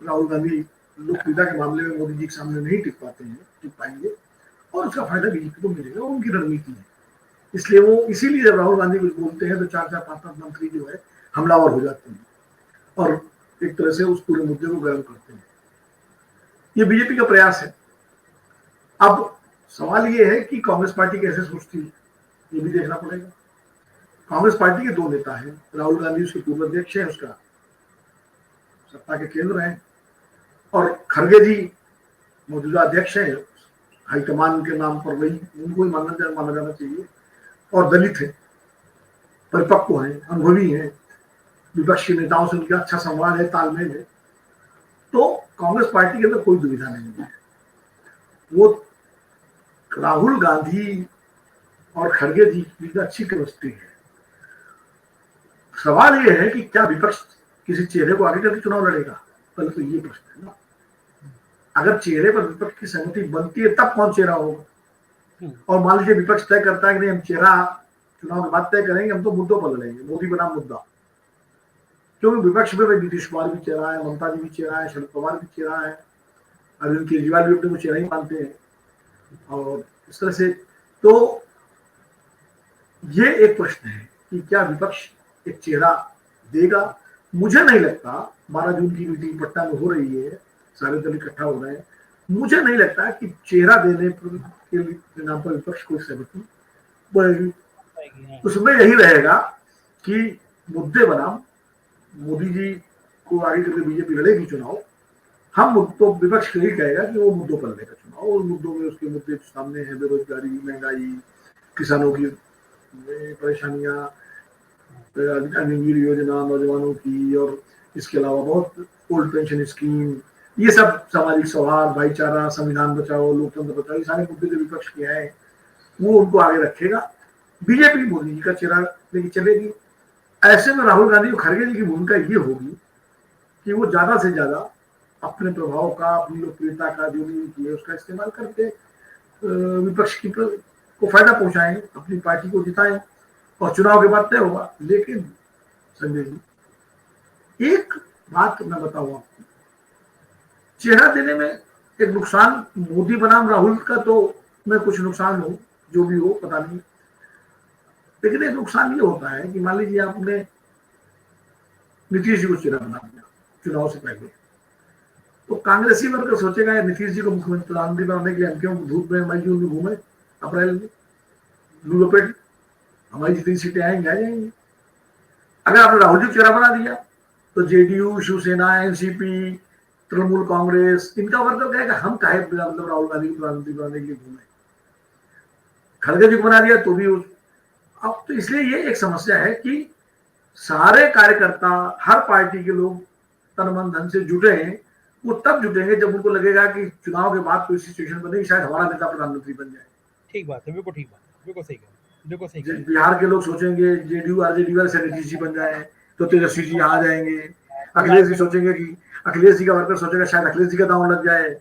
Speaker 2: राहुल गांधी लोकप्रियता के मामले में मोदी जी के सामने नहीं टिक पाएंगे, और उसका फायदा बीजेपी को मिलेगा। उनकी रणनीति है। इसलिए वो, इसीलिए जब राहुल गांधी कुछ बोलते हैं तो 4-5 मंत्री जो है हमलावर हो जाते हैं और एक तरह से उस पूरे मुद्दे को गर्म करते हैं। ये बीजेपी का प्रयास है। अब सवाल ये है कि कांग्रेस पार्टी कैसे सोचती है, ये भी देखना पड़ेगा। कांग्रेस पार्टी के 2 नेता हैं, राहुल गांधी उसके पूर्व अध्यक्ष है, उसका सत्ता के केंद्र है, और खड़गे जी मौजूदा अध्यक्ष है, हाईकमान के नाम पर वही उनको ही माना जाना चाहिए, और दलित है, परिपक्व है, अनुभवी है, विपक्ष के नेताओं से उनका अच्छा संवाद है, तालमेल है। तो कांग्रेस पार्टी के अंदर कोई दुविधा नहीं है। वो राहुल गांधी और खड़गे जी की अच्छी केमिस्ट्री है। सवाल ये है कि क्या विपक्ष किसी चेहरे को आगे करके चुनाव लड़ेगा? पहले तो ये प्रश्न है ना। अगर चेहरे पर विपक्ष की सहमति बनती है तब कौन चेहरा होगा? और मान लीजिए विपक्ष तय करता है कि नहीं, हम चेहरा चुनाव के बाद तय करेंगे, हम तो मुद्दों पर लड़ेंगे, मोदी बनाम मुद्दा। क्योंकि विपक्ष में नीतीश कुमार भी चेहरा है, ममता जी भी चेहरा है, शरद पवार भी चेहरा है, अरविंद केजरीवाल भी अपने को चेहरा ही मानते हैं, और इस तरह से। तो ये एक प्रश्न है कि क्या विपक्ष एक चेहरा देगा? मुझे नहीं लगता। 12 जून की मीटिंग पटना में हो रही है, सारे दल इकट्ठा हो रहे हैं, मुझे नहीं लगता कि चेहरा देने के नाम पर विपक्ष को सहमति बढ़ेगी। उसमें यही रहेगा कि मुद्दे बनाम मोदी जी को आगे करके बीजेपी लड़ेगी चुनाव। हम तो विपक्ष यही कहेगा कि वो मुद्दों पर लड़ेगा चुनाव, और मुद्दों में उसके मुद्दे सामने हैं, बेरोजगारी, महंगाई, किसानों की परेशानियां, अग्निवीर योजना नौजवानों की, और इसके अलावा बहुत ओल्ड पेंशन स्कीम, ये सब सामाजिक सौहार्द, भाईचारा, संविधान बचाओ, लोकतंत्र बचाओ, ये सारे मुद्दे जो विपक्ष के हैं वो उनको आगे रखेगा। बीजेपी मोदी जी का चेहरा लेके चलेगी। ऐसे में राहुल गांधी और खड़गे जी की भूमिका ये होगी कि वो ज्यादा से ज्यादा अपने प्रभाव का, अपनी लोकप्रियता का, जो भी है उसका इस्तेमाल करके विपक्ष की को फायदा पहुंचाएं, अपनी पार्टी को जिताएं, और चुनाव के बाद तय होगा। लेकिन संजय जी, एक बात मैं बताऊं आपको, चेहरा देने में एक नुकसान मोदी बनाम राहुल का तो मैं कुछ नुकसान हो, जो भी हो पता नहीं, लेकिन एक नुकसान ये होता है कि मान लीजिए आपने नीतीश जी को चेहरा बना दिया चुनाव से पहले, तो कांग्रेसी वर्ग सोचेगा यार नीतीश जी को मुख्यमंत्री प्रधानमंत्री बनाने के लिए हम क्यों धूप में मई जून में घूमे, अप्रैल में लू लपेट, हमारी जितनी सीटें आएंगी आ जाएंगी। अगर आपने राहुल जी को चेहरा बना दिया तो जेडीयू, शिवसेना, एनसीपी, तृणमूल कांग्रेस, इनका मतलब क्या है कि हम काहे मतलब राहुल गांधी को प्रधानमंत्री बनाने के लिए घूमे। खड़गे जी को बना दिया तो भी अब तो इसलिए ये एक समस्या है कि सारे कार्यकर्ता, हर पार्टी के लोग तन मन धन से जुटे हैं। वो तब जुटेंगे जब उनको लगेगा कि चुनाव के बाद कोई सिचुएशन बनेगी, शायद हमारा नेता प्रधानमंत्री बन जाए।
Speaker 1: ठीक बात है, बिल्कुल ठीक बात, बिल्कुल सही कहा, बिल्कुल सही कहा।
Speaker 2: बिहार के लोग सोचेंगे जेडीयू आरजेडी वाले सेनेटरी जी बन जाए तो तेजस्वी जी आ जाएंगे। अखिलेश जी सोचेंगे कि अखिलेश जी का वर्कर सोचेगा शायद अखिलेश जी का दांव लग जाए,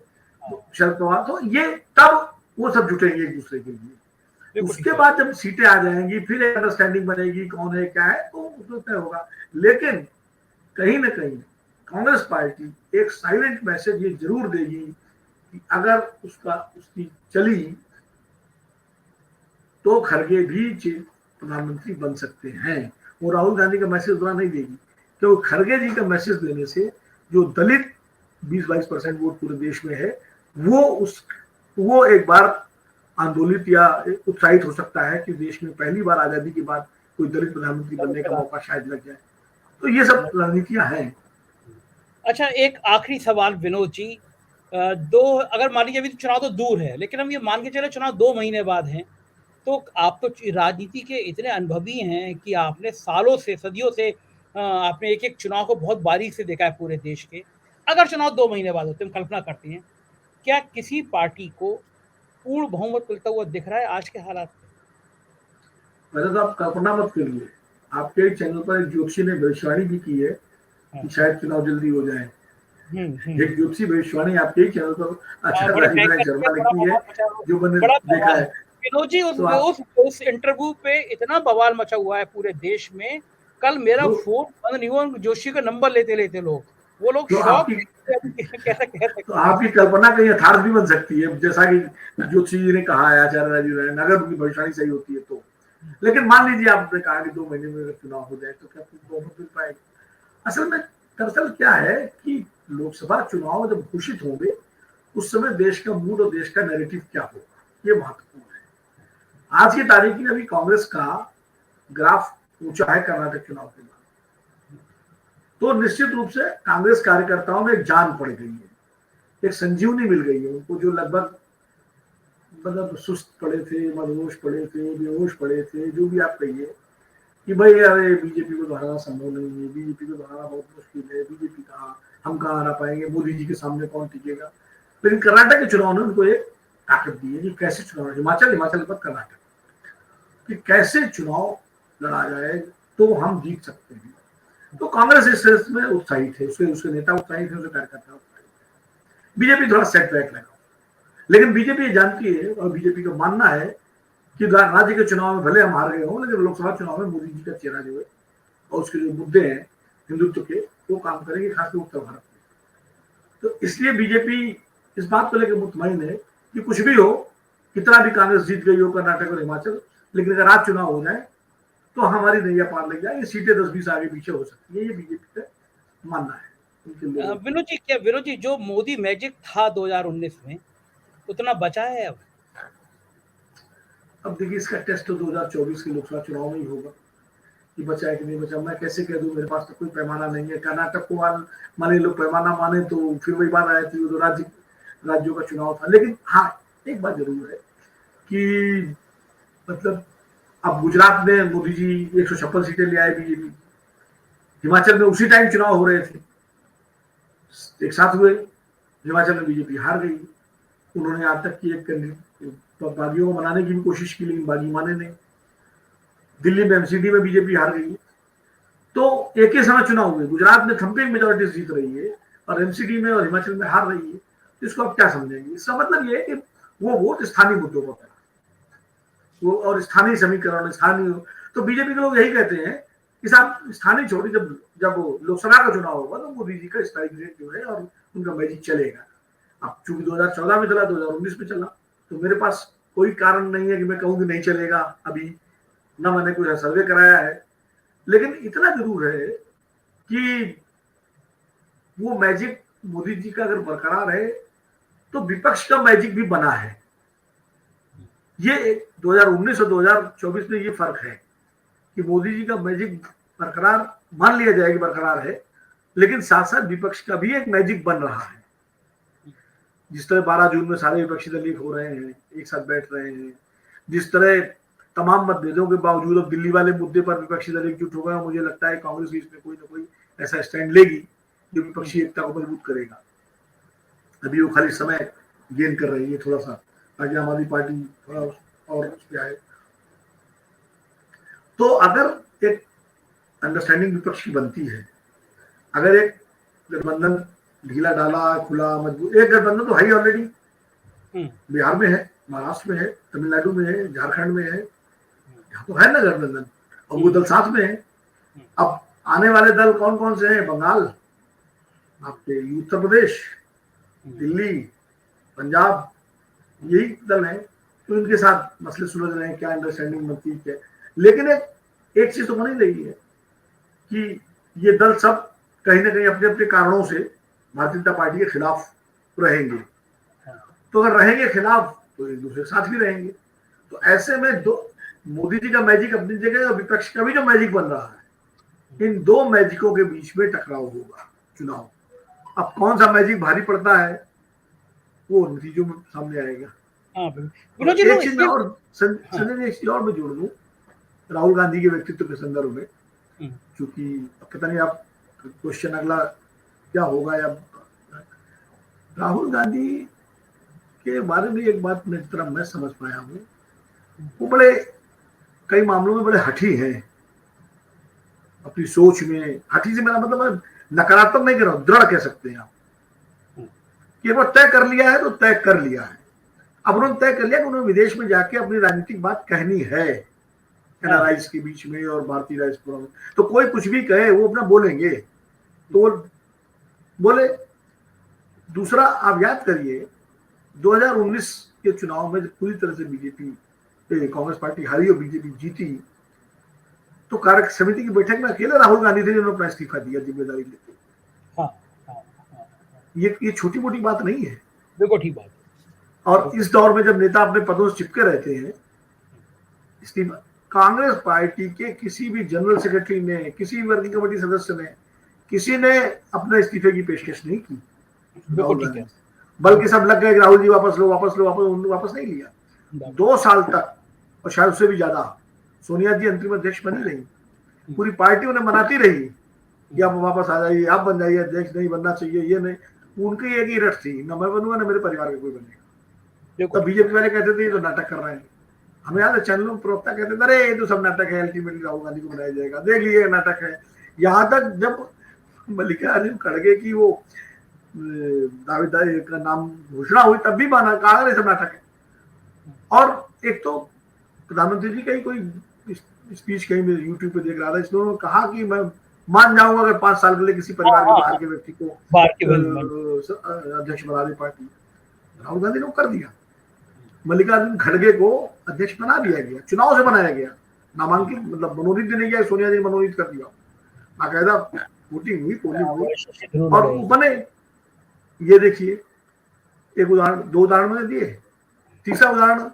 Speaker 2: शरद पवार, तो ये तब वो सब जुटेंगे एक दूसरे के लिए। उसके बाद जब सीटें आ जाएंगी फिर एक अंडरस्टैंडिंग बनेगी कौन है क्या है, तो उसमें तय होगा। लेकिन कहीं ना कहीं कांग्रेस पार्टी एक साइलेंट मैसेज ये जरूर देगी कि अगर उसकी चली तो खड़गे भी प्रधानमंत्री बन सकते हैं। वो राहुल गांधी का मैसेज उतना नहीं देगी, तो खड़गे जी का मैसेज देने से जो दलित 20-22% वोट पूरे देश में है वो एक बार आंदोलित या उत्साहित हो सकता है कि देश में पहली बार आजादी के बाद कोई दलित प्रधानमंत्री बनने का मौका शायद लग जाए। तो ये सब रणनीतियां हैं।
Speaker 1: अच्छा, एक आखिरी सवाल विनोद जी, अगर मान लीजिए अभी तो चुनाव तो दूर है, लेकिन हम ये मान के चले चुनाव 2 महीने बाद हैं, तो आप तो राजनीति के इतने अनुभवी हैं कि आपने सालों से, सदियों से आपने एक-एक चुनाव को बहुत बारीक से देखा है पूरे देश के। अगर चुनाव 2 महीने बाद होते हैं, हम कल्पना करते हैं, क्या किसी पार्टी को पूर्ण बहुमत मिलता हुआ दिख रहा है आज के हालात में?
Speaker 2: पहले तो आप कल्पना मत करिए, आपके चैनल पर एक ज्योतिषी ने भविष्यवाणी भी की है कि शायद चुनाव जल्दी हो जाए। एक ज्योतिषी भविष्यवाणी आपके ही चैनल पर आचार्य राजीव शर्मा ने की है, जो मैंने देखा है।
Speaker 1: विनोद जी, उस इंटरव्यू पे इतना बवाल मचा हुआ है पूरे देश में। कल मेरा फोन बंद नहीं हुआ जोशी का नंबर लेते लेते वो लोग शॉक। कैसे कह सकते,
Speaker 2: तो आपकी कल्पना कहीं यथार्थ भी बन सकती है, जैसा कि ज्योतिषी जी ने कहा है, आचार्य राजीव ने, अगर उनकी भविष्यवाणी सही होती है तो। लेकिन मान लीजिए आपने कहा कि 2 महीने में अगर चुनाव हो जाए तो क्या बहुमत मिल पाएगा? असल में दरअसल क्या है कि लोकसभा चुनाव जब घोषित होंगे उस समय देश का मूड और देश का नैरेटिव क्या होगा, ये महत्वपूर्ण है। आज की तारीख में अभी कांग्रेस का ग्राफ ऊंचा है कर्नाटक चुनाव के बाद, तो निश्चित रूप से कांग्रेस कार्यकर्ताओं में एक जान पड़ गई है, एक संजीवनी मिल गई है उनको, जो लगभग मतलब सुस्त पड़े थे, मदहोश पड़े थे, बेहोश पड़े थे, जो भी आप कहिए कि भाई अरे बीजेपी को हराना संभव नहीं है, बीजेपी को हराना बहुत मुश्किल है, बीजेपी कहाँ, हम कहाँ हरा पाएंगे, मोदी जी के सामने कौन टिकेगा। लेकिन कर्नाटक के चुनाव ने उनको एक ताकत दी है कि कैसे चुनाव, हिमाचल के बाद कर्नाटक, कि कैसे चुनाव लड़ा जाए तो हम जीत सकते हैं। तो कांग्रेस इस सेंस में उत्साहित है, उसके नेता उत्साहित है, उसके कार्यकर्ता उत्साहित है। बीजेपी थोड़ा सेटबैक लगा, लेकिन बीजेपी जानती है और बीजेपी का मानना है कि राज्य के चुनाव में भले हम हार गए हों, लेकिन लोकसभा चुनाव में मोदी जी का चेहरा जो है और उसके जो मुद्दे हैं हिंदुत्व के, वो काम करेंगे, खासकर उत्तर भारत में। तो इसलिए बीजेपी इस बात को लेकर मुतमईन है कि कुछ भी हो, कितना भी कांग्रेस जीत गई हो कर्नाटक और हिमाचल, लेकिन अगर आज चुनाव हो जाए तो हमारी नैया पार लग जाए, ये सीटें 10-20 आगे पीछे हो सकती है, ये बीजेपी का मानना है।
Speaker 1: विनोद जी, जो मोदी मैजिक था 2019 में, उतना बचा है
Speaker 2: अब देखिए, इसका टेस्ट तो 2024 के लोकसभा चुनाव में ही होगा कि बचा है कि नहीं बचा। मैं कैसे कह दूं, मेरे पास तो कोई पैमाना नहीं है। कर्नाटक को माने लोग पैमाना माने तो फिर वही बात आई थी, तो राज्यों का चुनाव था। लेकिन हाँ, एक बात जरूर है कि मतलब अब गुजरात में मोदी जी 156 सीटें ले आए बीजेपी, हिमाचल में उसी टाइम चुनाव हो रहे थे, एक साथ हुए, हिमाचल में बीजेपी हार गई। उन्होंने आज तक की एक बागियों को मनाने की भी कोशिश की, लेकिन बागी माने नहीं। दिल्ली में एमसीडी में बीजेपी हार गई। तो एक ही समय चुनाव हुए, गुजरात में थम्पिंग मेजोरिटी जीत रही है और एमसीडी में और हिमाचल में हार रही है। इसको आप क्या समझेंगे? इसका मतलब ये है कि वो वोट स्थानीय मुद्दों पर पड़ा, वो और स्थानीय समीकरण, स्थानीय। तो बीजेपी के लोग यही कहते हैं कि साहब स्थानीय छोड़ी, जब लोकसभा का चुनाव होगा तो मोदी जी का स्ट्राइक रेट जो है और उनका मैजिक चलेगा। अब चूंकि 2014 में चला, 2019 में चला, तो मेरे पास कोई कारण नहीं है कि मैं कहूँ कि नहीं चलेगा अभी, ना मैंने कोई सर्वे कराया है। लेकिन इतना जरूर है कि वो मैजिक मोदी जी का अगर बरकरार है तो विपक्ष का मैजिक भी बना है। ये 2019 और 2024 में ये फर्क है कि मोदी जी का मैजिक बरकरार मान लिया जाए कि बरकरार है, लेकिन साथ साथ विपक्ष का भी एक मैजिक बन रहा है। जिस तरह 12 जून में सारे विपक्षी दल एक हो रहे हैं, एक साथ बैठ रहे हैं, जिस तरह तमाम मतभेदों के बावजूद अब दिल्ली वाले मुद्दे पर विपक्षी दल एकजुट हो गए, मुझे लगता है कांग्रेस भी इसमें कोई ना कोई ऐसा स्टैंड लेगी जो विपक्षी एकता को मजबूत करेगा। अभी वो खाली समय गेन कर रही है थोड़ा सा, ताकि आम आदमी पार्टी थोड़ा और उस पर आए। तो अगर एक अंडरस्टैंडिंग विपक्ष की बनती है, अगर एक गठबंधन ढीला डाला खुला मजबूत, एक गठबंधन तो है ही ऑलरेडी, बिहार में है, महाराष्ट्र में है, तमिलनाडु में है, झारखंड में है, यहाँ तो है ना गठबंधन, और वो दल साथ में है। अब आने वाले दल कौन कौन से हैं? बंगाल, आपके उत्तर प्रदेश, दिल्ली, पंजाब, यही दल है। तो इनके साथ मसले सुलझ रहे हैं, क्या अंडरस्टैंडिंग बनती है। लेकिन एक चीज तो बनी रही है कि ये दल सब कहीं ना कहीं अपने अपने कारणों से भारतीय जनता पार्टी के खिलाफ रहेंगे। तो अगर रहेंगे खिलाफ तो एक दूसरे के साथ भी रहेंगे। तो ऐसे में दो, मोदी जी का मैजिक अपनी जगह और विपक्ष का भी जो मैजिक बन रहा है, इन दो मैजिकों के बीच में टकराव होगा चुनाव। अब कौन सा मैजिक भारी पड़ता है वो नतीजों में सामने आएगा। एक चीज में और संजय जी, एक चीज और मैं जोड़ दूं राहुल गांधी के व्यक्तित्व के संदर्भ में, क्योंकि पता नहीं आप क्वेश्चन अगला क्या होगा, या राहुल गांधी के बारे में एक बात जिस तरह मैं समझ पाया हूँ, वो बड़े कई मामलों में बड़े हठी हैं अपनी सोच में। हठी से मेरा मतलब नकारात्मक नहीं कह रहा हूं, दृढ़ कह सकते हैं आप कि वो तय कर लिया है तो तय कर लिया है। अब उन्होंने तय कर लिया कि उन्होंने विदेश में जाके अपनी राजनीतिक बात कहनी है एनआरआईज के बीच में और भारतीय डायस्पोरा में। तो कोई कुछ भी कहे वो अपना बोलेंगे, तो वो बोले। दूसरा, आप याद करिए 2019 के चुनाव में पूरी तरह से बीजेपी कांग्रेस पार्टी हारी और बीजेपी जीती, तो कार्य समिति की बैठक में अकेले राहुल गांधी थे जिन्होंने अपना इस्तीफा दिया जिम्मेदारी लेते। ये छोटी मोटी बात नहीं है,
Speaker 1: बिल्कुल ठीक बात।
Speaker 2: और इस दौर में जब नेता अपने पदों से चिपके रहते हैं, इस्तीफा कांग्रेस पार्टी के किसी भी जनरल सेक्रेटरी ने, किसी भी वर्किंग कमेटी सदस्य ने, किसी ने अपने इस्तीफे की पेशकश नहीं की राहुल गांधी, बल्कि सब लग गए कि राहुल जी वापस लो वापस लो, उन्होंने वापस नहीं लिया। 2 साल तक, और शायद उससे भी ज्यादा, सोनिया जी अंतरिम अध्यक्ष बनी रही, पूरी पार्टी उन्हें मनाती रही कि आप वापस आ जाइए, आप बन जाइए अध्यक्ष, नहीं बनना चाहिए, ये नहीं। उनकी एक ही रट थी, न मैं बनूंगा न मेरे परिवार का कोई बनेगा। तो बीजेपी वाले कहते थे ये तो नाटक कर रहे हैं। हमें याद है चैनलों में प्रवक्ता कहते थे अरे ये तो सब नाटक है, अल्टीमेटली राहुल गांधी को बनाया जाएगा, देख लीजिए नाटक है। यहाँ तक जब मल्लिकार्जुन खड़गे की वो दावेदारी का नाम घोषणा हुई तब भी माना, कहा सब नाटक है। और एक तो प्रधानमंत्री जी का ही कोई स्पीच कहीं मैं यूट्यूब पे देख रहा था, इसमें उन्होंने कहा कि मैं मान जाऊंगा अगर 5 साल के लिए किसी परिवार के बाहर के व्यक्ति को अध्यक्ष बना दे पार्टी। राहुल गांधी ने कर दिया, मल्लिकार्जुन खड़गे को अध्यक्ष बना दिया गया, चुनाव से बनाया गया, नामांकित मतलब मनोनीत नहीं किया, सोनिया जी ने मनोनीत कर दिया, बाकायदा वोटिंग हुई, पोलिंग हुई और बने। ये देखिए एक उदाहरण, 2 उदाहरण मैंने दिए। तीसरा उदाहरण,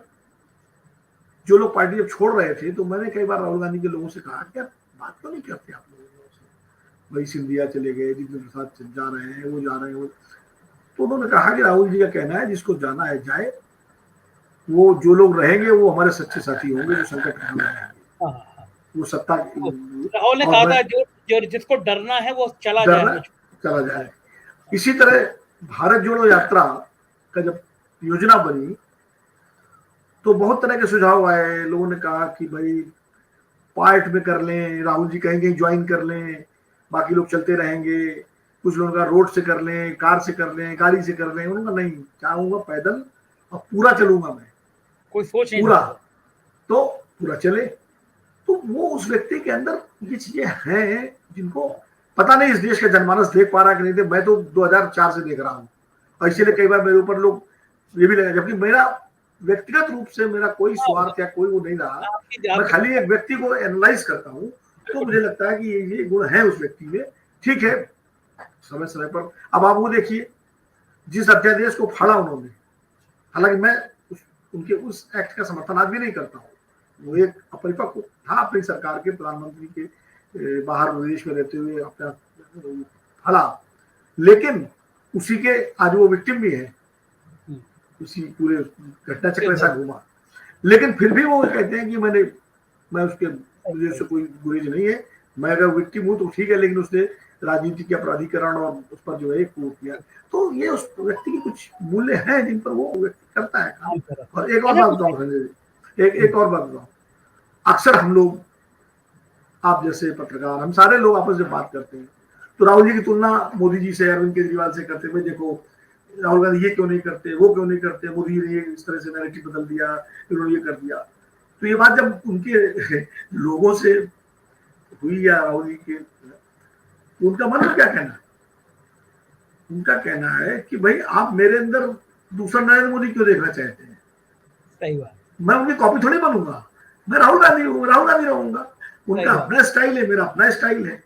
Speaker 2: जो लोग पार्टी जब छोड़ रहे थे तो मैंने कई बार राहुल गांधी के लोगों से कहा क्या बात तो नहीं करते आप लोगों से, भाई सिंधिया चले गए, जितने प्रसाद जा रहे हैं वो जा रहे हैं वो। तो उन्होंने कहा कि राहुल जी का कहना है जिसको जाना है जाए, वो जो लोग रहेंगे वो हमारे सच्चे साथी होंगे, जो संकट में रहेंगे, वो सत्ता।
Speaker 1: राहुल ने कहा था जो जिसको डरना है वो चला
Speaker 2: जाए। इसी तरह भारत जोड़ो यात्रा का जब योजना बनी तो बहुत तरह के सुझाव आए। लोगों ने कहा कि भाई पार्ट में कर लें, राहुल जी कहेंगे ज्वाइन कर लें, बाकी लोग चलते रहेंगे। कुछ लोगों का रोड से कर लें, कार से कर लें, गाड़ी से कर लें। उन्होंने नहीं, चाहूंगा पैदल और पूरा चलूंगा मैं,
Speaker 1: कोई सोच नहीं
Speaker 2: पूरा, तो पूरा चले। तो वो उस व्यक्ति के अंदर ये चीजें हैं जिनको पता नहीं इस देश का जनमानस देख पा रहा कि नहीं थे। मैं तो 2004 से देख रहा हूँ और इसीलिए कई बार मेरे ऊपर लोग ये भी लगा, जबकि मेरा व्यक्तिगत रूप से मेरा कोई स्वार्थ या कोई वो नहीं रहा। मैं खाली एक व्यक्ति को एनालाइज करता हूँ तो मुझे लगता है कि ये गुण है उस व्यक्ति में। ठीक है, समय समय पर अब आप वो देखिए जिस अध्यादेश को फाड़ा उन्होंने, हालांकि मैं उनके उस एक्ट का समर्थन आज भी नहीं करता हूँ, वो एक अपरिपक्व था अपनी सरकार के प्रधानमंत्री के बाहर विदेश में रहते हुए अपना फला, लेकिन उसी के आज वो विक्टिम भी है, उसी पूरे घटना चक्र ऐसा घूमा। लेकिन फिर भी वो कहते हैं कि मैं उसके, मुझे उससे कोई गुरेज नहीं है, मैं अगर विक्टिम हूँ तो ठीक है, लेकिन उसने राजनीति के अपराधीकरण और उस पर जो है वो किया। तो ये उस व्यक्ति के कुछ मूल्य हैं जिन पर वो व्यक्ति करता है काम। और एक और बात बताऊं संजय जी, एक और बात बताऊं, अक्सर हम लोग, आप जैसे पत्रकार, हम सारे लोग आपस में बात करते हैं, तो राहुल जी की तुलना मोदी जी से, अरविंद केजरीवाल से करते हुए, देखो राहुल गांधी ये क्यों नहीं करते, वो क्यों नहीं करते, मोदी जी ने इस तरह से नैरेटिव बदल दिया, इन्होंने ये कर दिया। तो ये बात जब उनके लोगों से हुई या राहुल जी के, तो उनका मन में क्या कहना है? उनका कहना है कि भाई आप मेरे अंदर दूसरा नरेंद्र मोदी क्यों देखना चाहते हैं?
Speaker 1: सही बात।
Speaker 2: मैं उनकी कॉपी थोड़ी बनूंगा, मैं राहुल गांधी हूँ, राहुल गांधी रहूंगा। उनका अपना स्टाइल है, मेरा अपना स्टाइल है,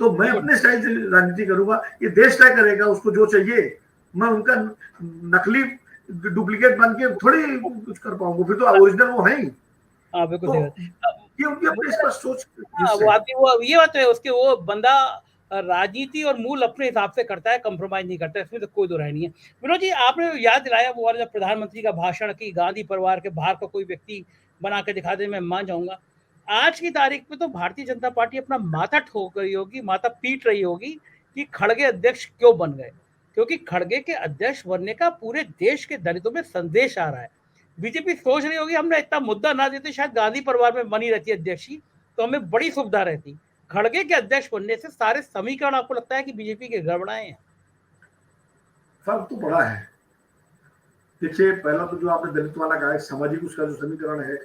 Speaker 2: तो मैं अपने स्टाइल से राजनीति करूंगा। ये देश तय करेगा उसको जो चाहिए, मैं उनका नकली डुप्लीकेट बन के थोड़ी कुछ कर पाऊंगा, फिर तो ओरिजिनल वो है ही।
Speaker 1: हाँ बिल्कुल
Speaker 2: तो
Speaker 1: सही बात।
Speaker 2: ये उनकी अपनी स्पष्ट सोच।
Speaker 1: वो आदमी, वो ये बात है उसके, वो बंदा राजनीति और मूल अपने हिसाब से करता है, कंप्रोमाइज नहीं करता है, इसमें तो कोई दो राय नहीं है। विनोद जी, आपने याद दिलाया वो वाला जब प्रधानमंत्री का भाषण की गांधी परिवार के बाहर का कोई व्यक्ति बना के दिखा दे, मैं मान जाऊंगा। आज की तारीख में तो भारतीय जनता पार्टी अपना माथा ठोक रही होगी, माथा पीट रही होगी कि खड़गे अध्यक्ष क्यों बन गए, क्योंकि खड़गे के अध्यक्ष बनने का पूरे देश के दलितों में संदेश आ रहा है। बीजेपी सोच रही होगी हमने इतना मुद्दा ना देते, शायद गांधी परिवार में बनी रहती अध्यक्षी तो हमें बड़ी सुविधा रहती। खड़गे के अध्यक्ष बनने से सारे समीकरण आपको लगता है कि बीजेपी के गड़बड़ाए हैं?
Speaker 2: फर्क तो बड़ा है। देखिए, पहला तो जो आपने दलित वाला कहा है, सामाजिक उसका जो समीकरण है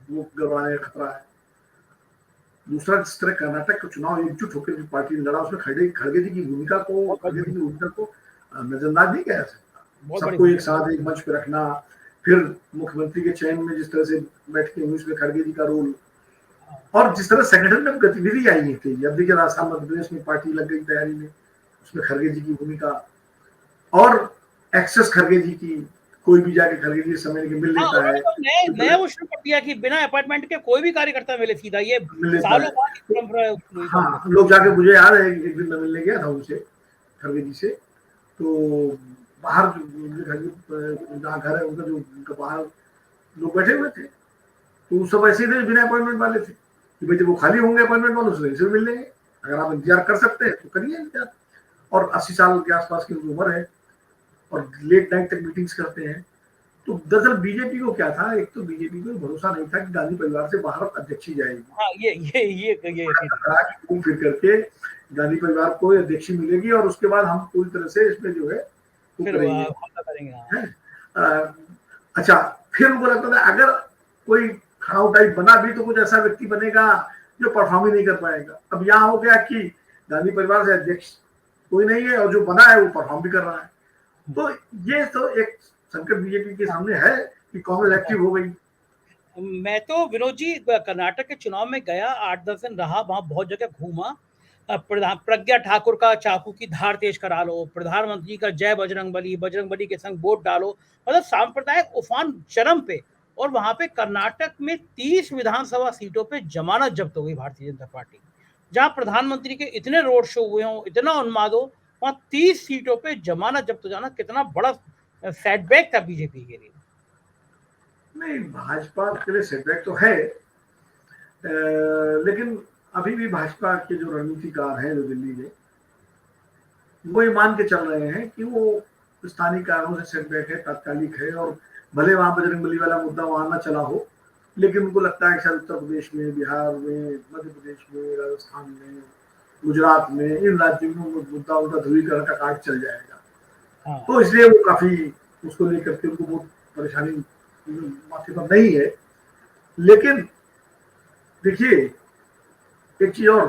Speaker 2: वो गड़बड़ाने का खतरा है। दूसरा, जिस तरह कर्नाटक का चुनाव एकजुट होकर जो पार्टी ने लड़ा, उसमें खड़गे जी की भूमिका को नजरअंदाज नहीं किया जा सकता। सबको एक साथ एक मंच पे रखना, फिर मुख्यमंत्री के चयन में जिस तरह से बैठके हुई, उसमें खड़गे जी का रोल, और जिस तरह संगठन में गतिविधि आई थी, जब देखिए राजस्थान मध्य प्रदेश में पार्टी लग गई तैयारी में, उसमें खड़गे जी की भूमिका, और एक्सेस खड़गे जी की, कोई भी जाके खड़गे जी समय के मिल लेता है।
Speaker 1: नया वो शुरू कर दिया कि बिना अपॉइंटमेंट के कोई भी कार्यकर्ता मिले सीधा, ये सालों बाद की परंपरा।
Speaker 2: हाँ, लोग जाके, मुझे याद है एक दिन मैं मिलने गया था उनसे, खड़गे जी से, तो बाहर जहाँ घर है उनका, जो उनका बाहर लोग बैठे हुए थे, तो उस सब ऐसे थे बिना अपॉइंटमेंट वाले थे कि भाई जब वो खाली होंगे अपॉइंटमेंट वालों से मिल लेंगे, अगर आप इंतजार कर सकते हैं तो करिए इंतजार। और 80 साल के आसपास की उम्र है और लेट नाइट तक मीटिंग्स करते हैं। तो दरअसल बीजेपी को क्या था, एक तो बीजेपी को भरोसा नहीं था कि गांधी परिवार से बाहर अध्यक्षी जाएगी।
Speaker 1: हाँ, ये
Speaker 2: फिर करके गांधी परिवार को अध्यक्षी मिलेगी और उसके बाद हम पूरी तरह से इसमें जो है वो करेंगे। अच्छा, फिर उनको लगता था अगर कोई खड़ाऊ टाइप बना भी तो कुछ ऐसा व्यक्ति बनेगा जो परफॉर्म ही नहीं कर पाएगा। अब यहाँ हो गया कि गांधी परिवार से अध्यक्ष कोई नहीं है और जो बना है वो परफॉर्म भी कर रहा है। तो ये तो एक संकट बीजेपी के सामने है कि कांग्रेस एक्टिव हो गई।
Speaker 1: मैं तो विनोद जी कर्नाटक के चुनाव में गया, 8-10 दिन रहा वहां, बहुत जगह घूमा। प्रज्ञा ठाकुर का चाकू की धार तेज करा लो, प्रधानमंत्री का जय बजरंगबली के संग वोट डालो, मतलब सांप्रदायिक उफान चरम पे। और वहां पे कर्नाटक में 30 विधानसभा सीटों पे जमानत जब्त हो गई भारतीय जनता पार्टी। जहां प्रधानमंत्री के इतने रोड शो हुए हों, इतना उन्माद हो, वहां 30 सीटों पे जमानत जब्त हो जाना कितना बड़ा सेटबैक था बीजेपी के लिए।
Speaker 2: नहीं, भाजपा के लिए सेटबैक तो है, लेकिन अभी भी भाजपा के जो रणनीतिकार हैं जो दिल्ली में, वो ये मान के चल रहे हैं कि वो स्थानीय कारणों से सेटबैक है, तात्कालिक है, और भले वहां बजरंगबली वाला मुद्दा वहां ना चला हो, लेकिन उनको लगता है कि शायद उत्तर प्रदेश में, बिहार में, मध्य प्रदेश में, राजस्थान में, गुजरात में, इन राज्यों में मुद्दा उनका ध्रुवीकरण का कार्ड चल जाएगा। तो इसलिए वो काफी उसको लेकर के उनको बहुत परेशानी माथे पर नहीं है। लेकिन देखिए एक चीज और,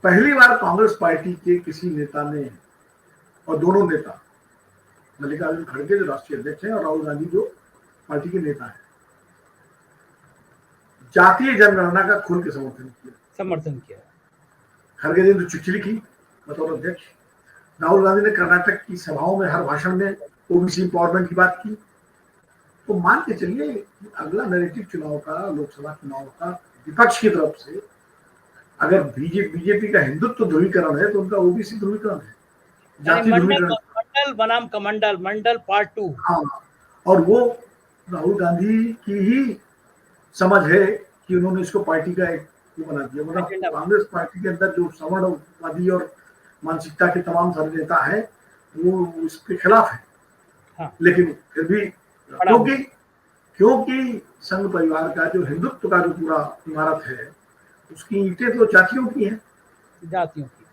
Speaker 2: पहली बार कांग्रेस पार्टी के किसी नेता ने, और दोनों नेता, मल्लिकार्जुन खड़गे जो राष्ट्रीय अध्यक्ष हैं और राहुल गांधी जो पार्टी के नेता हैं, जातीय जनगणना का खुल के समर्थन किया। खड़गे ने तो चिट्ठी लिखी बतौर अध्यक्ष, राहुल गांधी ने कर्नाटक की सभाओं में हर भाषण में ओबीसी इंपावरमेंट की बात की। तो मान के चलिए अगला नैरेटिव चुनाव का, लोकसभा चुनाव का विपक्ष की तरफ से, अगर बीजेपी का हिंदुत्व ध्रुवीकरण है तो उनका ओबीसी ध्रुवीकरण है, जाति ध्रुवीकरण।
Speaker 1: मंडल बनाम कमंडल, मंडल पार्ट 2।
Speaker 2: हाँ, और वो राहुल गांधी की ही समझ है कि उन्होंने इसको पार्टी का एक वो बना दिया, मतलब कांग्रेस पार्टी के अंदर जो सवर्णवादी और मानसिकता के तमाम सारे नेता है वो इसके खिलाफ है।
Speaker 1: हाँ।
Speaker 2: लेकिन फिर भी क्योंकि संघ परिवार का जो हिंदुत्व का जो पूरा इमारत है उसकी ईंटें तो जातियों की हैं,
Speaker 1: जातियों की,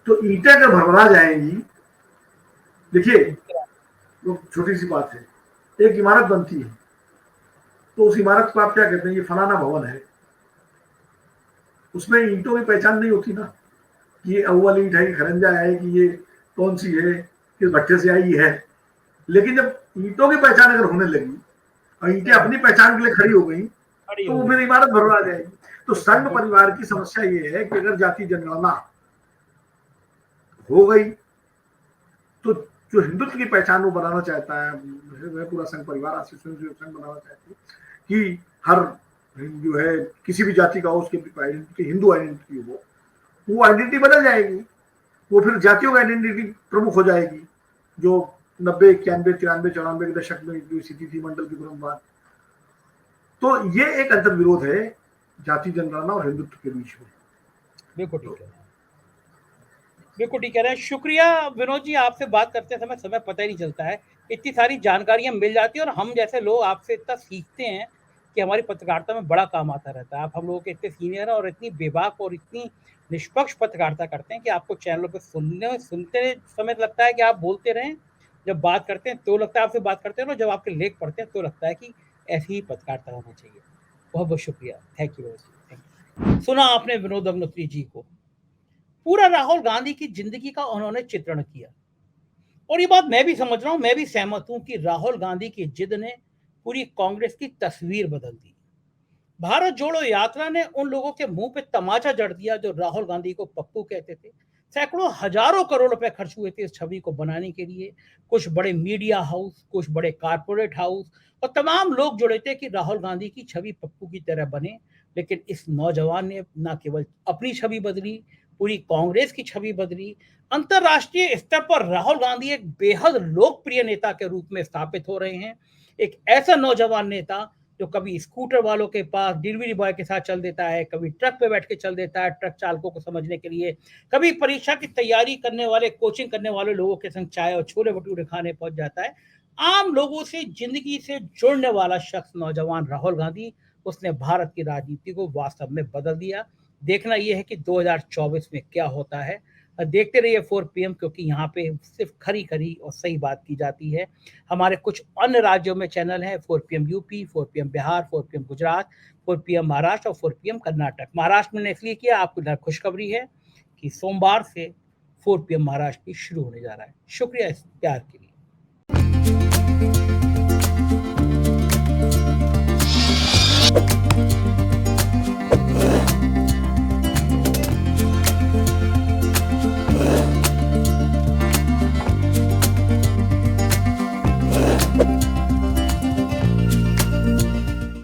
Speaker 2: तो ईंटें अगर भरभरा जाएंगी, देखिए तो छोटी सी बात है, एक इमारत बनती है तो उस इमारत को आप क्या कहते हैं, ये फलाना भवन है, उसमें ईंटों की पहचान नहीं होती ना, ये अव्वल ईंट है कि खरंजा है कि ये कौन सी है, किस भट्टे से आई है। लेकिन जब ईंटों की पहचान अगर होने लगी और ईंटें अपनी पहचान के लिए खड़ी हो गई तो वो फिर इमारत भरवा जाएगी। तो संघ परिवार की समस्या ये है कि अगर जाति जनगणना हो गई तो जो हिंदुत्व की पहचान वो बनाना चाहता है, वह पूरा संघ परिवार राष्ट्रीय स्वयंसेवक संघ बनाना चाहती है कि हर जो है किसी भी जाति का हो उसकी आइडेंटिटी हिंदू आइडेंटिटी हो, वो आइडेंटिटी बदल जाएगी, वो फिर जातियों की आइडेंटिटी प्रमुख हो जाएगी, जो 90, 91, 93, 94 के दशक में जो स्थिति थी मंडल की बाद। तो ये एक अंतर्विरोध है जाति जनगणना और हिंदुत्व के बीच में।
Speaker 1: बिल्कुल ठीक है, बिल्कुल ठीक कह रहे हैं। शुक्रिया विनोद जी, आपसे बात करते समय पता ही नहीं चलता है, इतनी सारी जानकारियां मिल जाती है और हम जैसे लोग आपसे इतना सीखते हैं कि हमारी पत्रकारिता में बड़ा काम आता रहता है। आप हम लोगों के इतने सीनियर हैं और इतनी बेबाक और इतनी निष्पक्ष पत्रकारिता करते हैं कि आपको चैनलों पर सुनते समय लगता है कि आप बोलते रहें, जब बात करते हैं तो लगता है आपसे बात करते हैं, और जब आपके लेख पढ़ते हैं तो लगता है कि ऐसी ही पत्रकारिता होना चाहिए। बहुत बहुत शुक्रिया, थैंक यू। सुना आपने विनोद अग्निहोत्री जी को, पूरा राहुल गांधी की जिंदगी का उन्होंने चित्रण किया, और ये बात मैं भी समझ रहा हूं, मैं भी सहमत हूं कि राहुल गांधी की जिद ने पूरी कांग्रेस की तस्वीर बदल दी। भारत जोड़ो यात्रा ने उन लोगों के मुंह पे तमाचा जड़ दिया जो राहुल गांधी को पप्पू कहते थे। सैकड़ों हजारों करोड़ रुपए खर्च हुए थे इस छवि को बनाने के लिए। कुछ बड़े मीडिया हाउस, कुछ बड़े कारपोरेट हाउस और तमाम लोग जुड़े थे कि राहुल गांधी की छवि पप्पू की तरह बने। लेकिन इस नौजवान ने न केवल अपनी छवि बदली, पूरी कांग्रेस की छवि बदली। अंतरराष्ट्रीय स्तर पर राहुल गांधी एक बेहद लोकप्रिय नेता के रूप में स्थापित हो रहे हैं। एक ऐसा नौजवान नेता जो कभी स्कूटर वालों के पास डिलीवरी बॉय के साथ चल देता है, कभी ट्रक पे बैठ के चल देता है ट्रक चालकों को समझने के लिए, कभी परीक्षा की तैयारी करने वाले, कोचिंग करने वाले लोगों के संग चाय और छोले भटूरे खाने पहुंच जाता है। आम लोगों से जिंदगी से जुड़ने वाला शख्स नौजवान राहुल गांधी, उसने भारत की राजनीति को वास्तव में बदल दिया। देखना यह है कि 2024 में क्या होता है। देखते रहिए 4 PM, क्योंकि यहाँ पे सिर्फ खरी खरी और सही बात की जाती है। हमारे कुछ अन्य राज्यों में चैनल हैं, 4 PM UP, 4 PM Bihar, 4 PM Gujarat, 4 PM Maharashtra और 4 PM कर्नाटक। महाराष्ट्र में इसलिए किया, आपको इधर खुशखबरी है कि सोमवार से 4 PM महाराष्ट्र की शुरू होने जा रहा है। शुक्रिया इस प्यार के लिए।